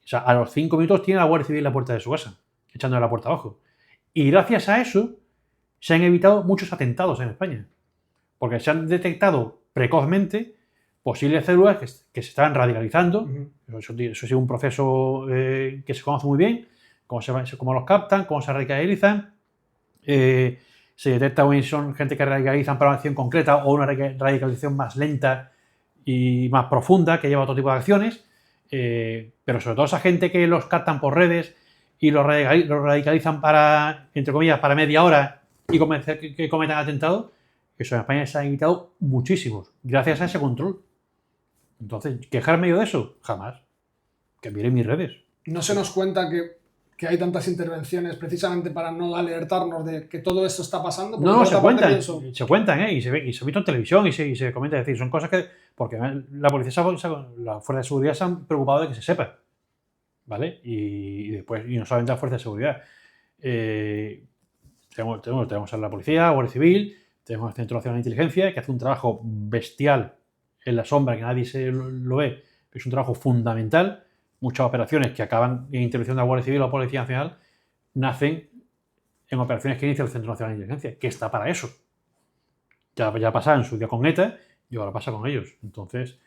o sea, a los 5 minutos tiene la Guardia Civil en la puerta de su casa, echándole la puerta abajo. Y gracias a eso se han evitado muchos atentados en España, porque se han detectado precozmente posibles células que se estaban radicalizando. Eso ha sido un proceso que se conoce muy bien, cómo los captan, cómo se radicalizan. Se detecta si son gente que radicalizan para una acción concreta o una radicalización más lenta y más profunda que lleva a otro tipo de acciones. Pero sobre todo esa gente que los captan por redes y los radicalizan para, entre comillas, para media hora y que cometan atentados, eso en España se han evitado muchísimos gracias a ese control. Entonces, ¿quejarme yo de eso? Jamás. Que miren mis redes. No se nos cuenta que hay tantas intervenciones precisamente para no alertarnos de que todo esto está pasando. No, se cuentan, y se ha visto en televisión y se comenta. Es decir, son cosas que... Porque la policía, la fuerza de seguridad se han preocupado de que se sepa. ¿Vale? Y después, y no solamente la fuerza de seguridad. Tenemos a la policía, la Guardia Civil, tenemos el Centro Nacional de Inteligencia, que hace un trabajo bestial en la sombra, que nadie lo ve, pero es un trabajo fundamental. Muchas operaciones que acaban en intervención de la Guardia Civil o la Policía Nacional nacen en operaciones que inicia el Centro Nacional de Inteligencia, que está para eso. Ya pasaba en su día con ETA y ahora pasa con ellos. Entonces,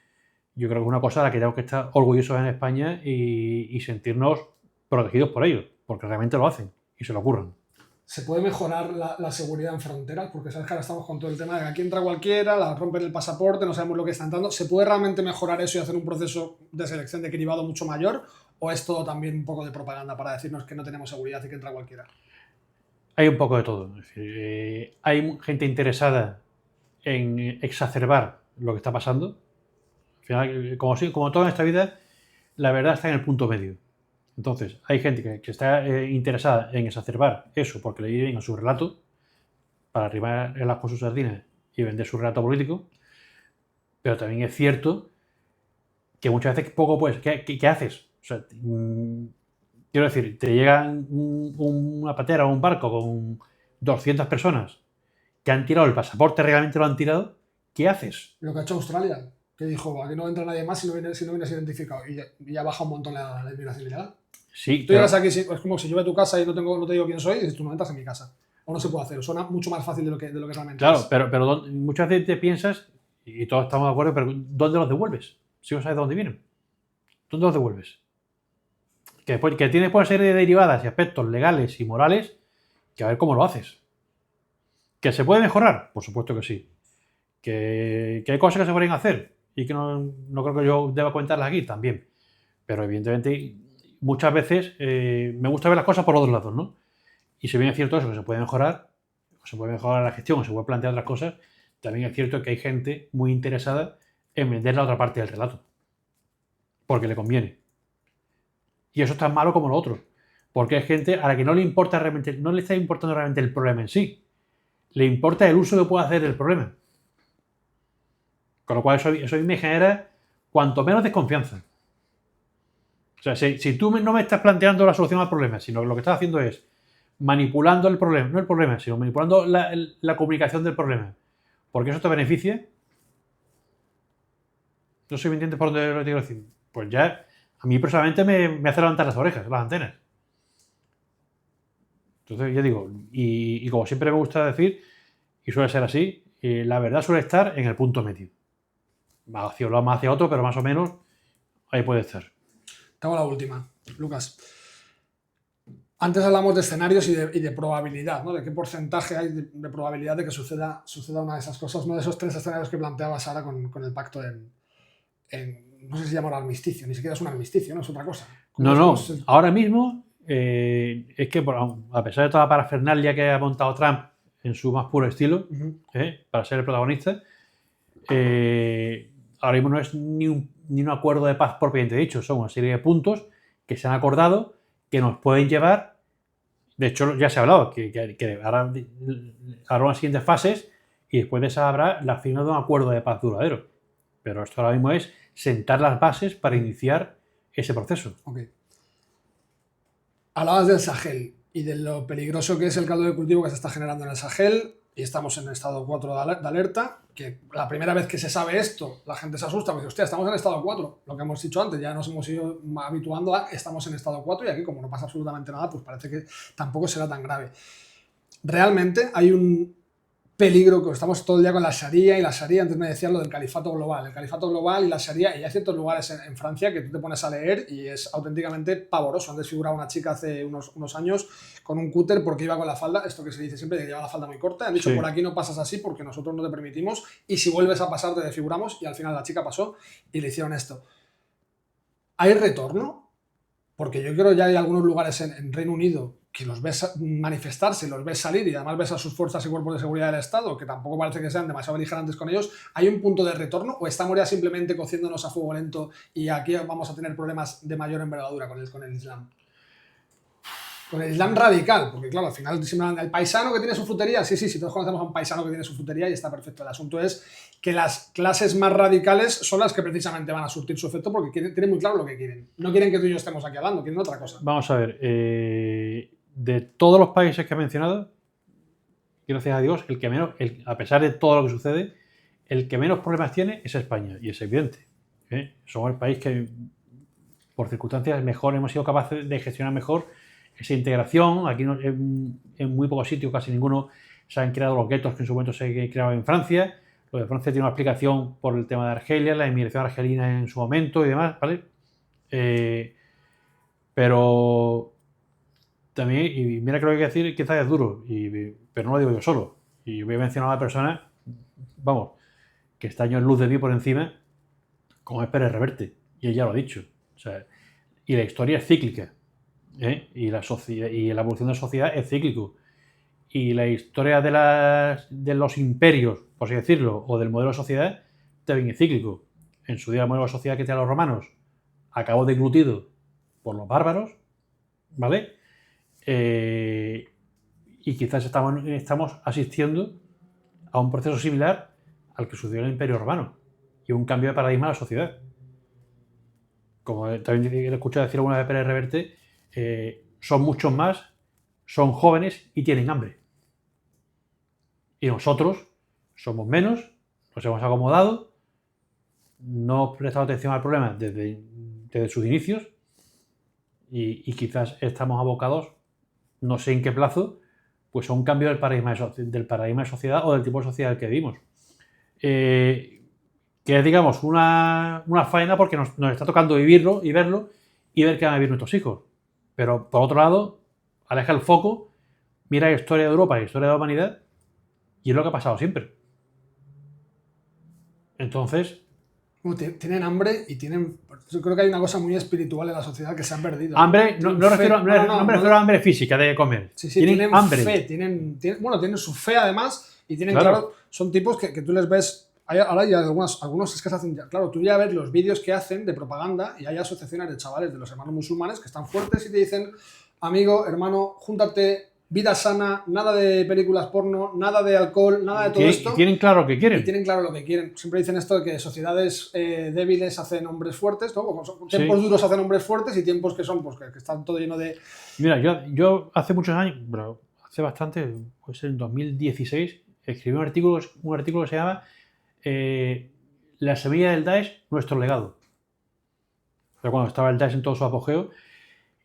yo creo que es una cosa de la que tenemos que estar orgullosos en España y sentirnos protegidos por ellos, porque realmente lo hacen y se lo ocurren. ¿Se puede mejorar la seguridad en fronteras? Porque sabes que ahora estamos con todo el tema de que aquí entra cualquiera, la rompen el pasaporte, no sabemos lo que está entrando. ¿Se puede realmente mejorar eso y hacer un proceso de selección de cribado mucho mayor? ¿O es todo también un poco de propaganda para decirnos que no tenemos seguridad y que entra cualquiera? Hay un poco de todo. Es decir, hay gente interesada en exacerbar lo que está pasando. Al final, como todo en esta vida, la verdad está en el punto medio. Entonces, hay gente que está interesada en exacerbar eso porque le viene bien a su relato para arrimar el asco a sus sardinas y vender su relato político, pero también es cierto que muchas veces poco pues, ¿qué haces? O sea, quiero decir, te llega una patera o un barco con 200 personas que han tirado el pasaporte, realmente lo han tirado, ¿qué haces? Lo que ha hecho Australia, que dijo, aquí no entra nadie más si no vienes identificado, y ya baja un montón la inmigración ilegal. Sí, tú llegas aquí, es como si yo voy a tu casa y no te digo quién soy, y dices, tú no entras en mi casa. O no se puede hacer, suena mucho más fácil de lo que realmente claro, es. Pero muchas veces te piensas, y todos estamos de acuerdo, pero ¿dónde los devuelves? Si no sabes de dónde vienen. ¿Dónde los devuelves? Que tienes una serie de derivadas y aspectos legales y morales que a ver cómo lo haces. ¿Que se puede mejorar? Por supuesto que sí. ¿Que hay cosas que se pueden hacer y que no creo que yo deba comentarlas aquí? También. Pero evidentemente muchas veces me gusta ver las cosas por los dos lados, ¿no? Y si bien es cierto eso, que se puede mejorar, o se puede mejorar la gestión, o se puede plantear otras cosas, también es cierto que hay gente muy interesada en vender la otra parte del relato. Porque le conviene. Y eso es tan malo como lo otro. Porque hay gente a la que no le importa realmente, no le está importando realmente el problema en sí. Le importa el uso que puede hacer del problema. Con lo cual eso me genera cuanto menos desconfianza. O sea, si tú no me estás planteando la solución al problema, sino que lo que estás haciendo es manipulando el problema, no el problema, sino manipulando la comunicación del problema, porque eso te beneficia. No sé si me entiendes por dónde lo quiero decir. Pues ya, a mí personalmente me hace levantar las orejas, las antenas. Entonces, ya digo, y como siempre me gusta decir, y suele ser así, la verdad suele estar en el punto medio. Hacia un lado más hacia otro, pero más o menos ahí puede estar. Tengo la última, Lucas. Antes hablamos de escenarios y de probabilidad, ¿no? De qué porcentaje hay de probabilidad de que suceda una de esas cosas, uno de esos 3 escenarios que planteabas ahora con el pacto no sé si se llama armisticio, ni siquiera es un armisticio, ¿no? Es otra cosa. No. Ahora mismo es que a pesar de toda la parafernalia que ha montado Trump en su más puro estilo, para ser el protagonista, ahora mismo no es ni un acuerdo de paz propiamente dicho, son una serie de puntos que se han acordado que nos pueden llevar, de hecho ya se ha hablado, que ahora habrá unas siguientes fases y después de esa habrá la firma de un acuerdo de paz duradero. Pero esto ahora mismo es sentar las bases para iniciar ese proceso. Okay. Hablabas del Sahel y de lo peligroso que es el caldo de cultivo que se está generando en el Sahel, y estamos en estado 4 de alerta, que la primera vez que se sabe esto, la gente se asusta, porque dice, hostia, estamos en estado 4, lo que hemos dicho antes, ya nos hemos ido habituando a estamos en estado 4 y aquí como no pasa absolutamente nada, pues parece que tampoco será tan grave. Realmente hay un peligro, que estamos todo el día con la Sharia, y la Sharia, antes me decías lo del califato global, el califato global y la Sharia, y hay ciertos lugares en Francia que tú te pones a leer y es auténticamente pavoroso. Han desfigurado a una chica hace unos años con un cúter porque iba con la falda, esto que se dice siempre, que lleva la falda muy corta, han dicho, sí, por aquí no pasas así porque nosotros no te permitimos, y si vuelves a pasar te desfiguramos, y al final la chica pasó y le hicieron esto. ¿Hay retorno? Porque yo creo que ya hay algunos lugares en Reino Unido que los ves manifestarse, los ves salir y además ves a sus fuerzas y cuerpos de seguridad del Estado, que tampoco parece que sean demasiado beligerantes con ellos. ¿Hay un punto de retorno o estamos ya simplemente cociéndonos a fuego lento y aquí vamos a tener problemas de mayor envergadura con el Islam? Con el Islam radical, porque claro, al final siempre el paisano que tiene su frutería, sí, todos conocemos a un paisano que tiene su frutería y está perfecto. El asunto es que las clases más radicales son las que precisamente van a surtir su efecto porque tienen muy claro lo que quieren. No quieren que tú y yo estemos aquí hablando, quieren otra cosa. Vamos a ver, de todos los países que he mencionado, gracias a Dios, el que menos, a pesar de todo lo que sucede, el que menos problemas tiene es España, y es evidente. Somos el país que, por circunstancias mejor, hemos sido capaces de gestionar mejor esa integración. Aquí en muy pocos sitios, casi ninguno, se han creado los guetos que en su momento se creaban en Francia. Lo de Francia tiene una explicación por el tema de Argelia, la inmigración argelina en su momento y demás, ¿vale? Pero también, y mira que lo que hay que decir, quizás es duro, pero no lo digo yo solo. Y voy a mencionar a una persona, vamos, que está años luz de mí por encima, como es Pérez Reverte, y ella lo ha dicho. O sea, y la historia es cíclica, y la evolución de la sociedad es cíclico. Y la historia de los imperios, por así decirlo, o del modelo de sociedad, también es cíclico. En su día el modelo de sociedad que tenían los romanos acabó deglutido por los bárbaros, ¿vale? Y quizás estamos asistiendo a un proceso similar al que sucedió en el Imperio Romano y un cambio de paradigma en la sociedad. Como también he escuchado decir alguna vez Pérez Reverte, son muchos más, son jóvenes y tienen hambre. Y nosotros somos menos, nos hemos acomodado, no hemos prestado atención al problema desde sus inicios y quizás estamos abocados, no sé en qué plazo, pues a un cambio del paradigma de sociedad o del tipo de sociedad que vivimos. Que es, digamos, una faena porque nos está tocando vivirlo y verlo y ver qué van a vivir nuestros hijos. Pero, por otro lado, aleja el foco, mira la historia de Europa y la historia de la humanidad y es lo que ha pasado siempre. Entonces... Tienen hambre y tienen... Yo creo que hay una cosa muy espiritual en la sociedad que se han perdido. Hambre, no me refiero a hambre física de comer. Sí, tienen hambre. Fe, tienen su fe además y tienen claro son tipos que tú les ves... Ahora hay algunos es que se hacen ya. Claro, tú ya ves los vídeos que hacen de propaganda y hay asociaciones de chavales de los hermanos musulmanes que están fuertes y te dicen, amigo, hermano, júntate vida sana, nada de películas porno, nada de alcohol, nada de todo esto. Y tienen claro lo que quieren. Y tienen claro lo que quieren. Siempre dicen esto de que sociedades débiles hacen hombres fuertes, ¿no? Como tiempos duros hacen hombres fuertes y tiempos que son, pues que están todo lleno de... Mira, yo hace muchos años, pero hace bastante, pues en 2016, escribí un artículo que se llama La semilla del Daesh, nuestro legado. O sea, cuando estaba el Daesh en todo su apogeo.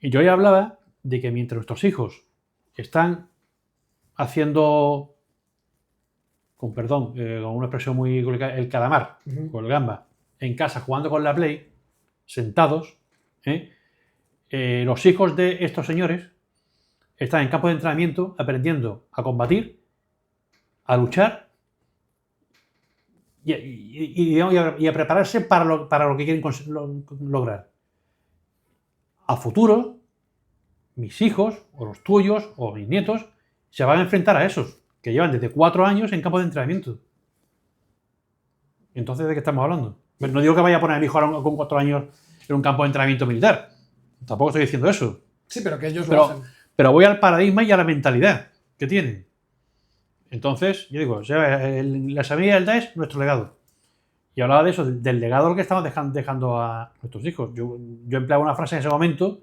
Y yo ya hablaba de que mientras nuestros hijos están haciendo, con perdón, con una expresión muy coloquial, el calamar, con el gamba, en casa jugando con la Play, sentados, los hijos de estos señores están en campos de entrenamiento aprendiendo a combatir, a luchar y a prepararse para lo que quieren lograr. A futuro, mis hijos, o los tuyos, o mis nietos, se van a enfrentar a esos, que llevan desde 4 años en campos de entrenamiento. Entonces, ¿de qué estamos hablando? No digo que vaya a poner a mi hijo con 4 años en un campo de entrenamiento militar. Tampoco estoy diciendo eso. Sí, pero que ellos lo hacen. Pero voy al paradigma y a la mentalidad que tienen. Entonces, yo digo, la semilla del Daesh, nuestro legado. Y hablaba de eso, del legado que estamos dejando a nuestros hijos. Yo empleaba una frase en ese momento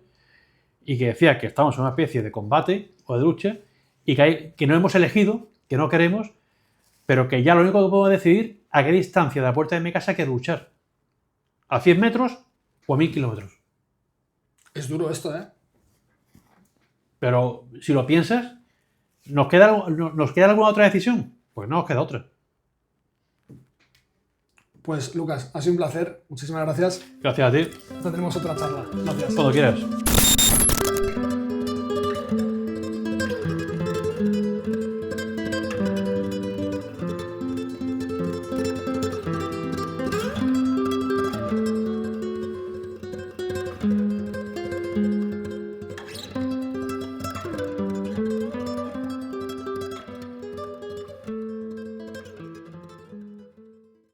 y que decía que estamos en una especie de combate o de lucha y que no hemos elegido, que no queremos, pero que ya lo único que podemos decidir a qué distancia de la puerta de mi casa hay que luchar. ¿A 100 metros o a 1000 kilómetros? Es duro esto, ¿eh? Pero si lo piensas, ¿nos queda alguna otra decisión? Pues no nos queda otra. Pues Lucas, ha sido un placer. Muchísimas gracias. Gracias a ti. Tendremos otra charla. Gracias. Cuando quieras.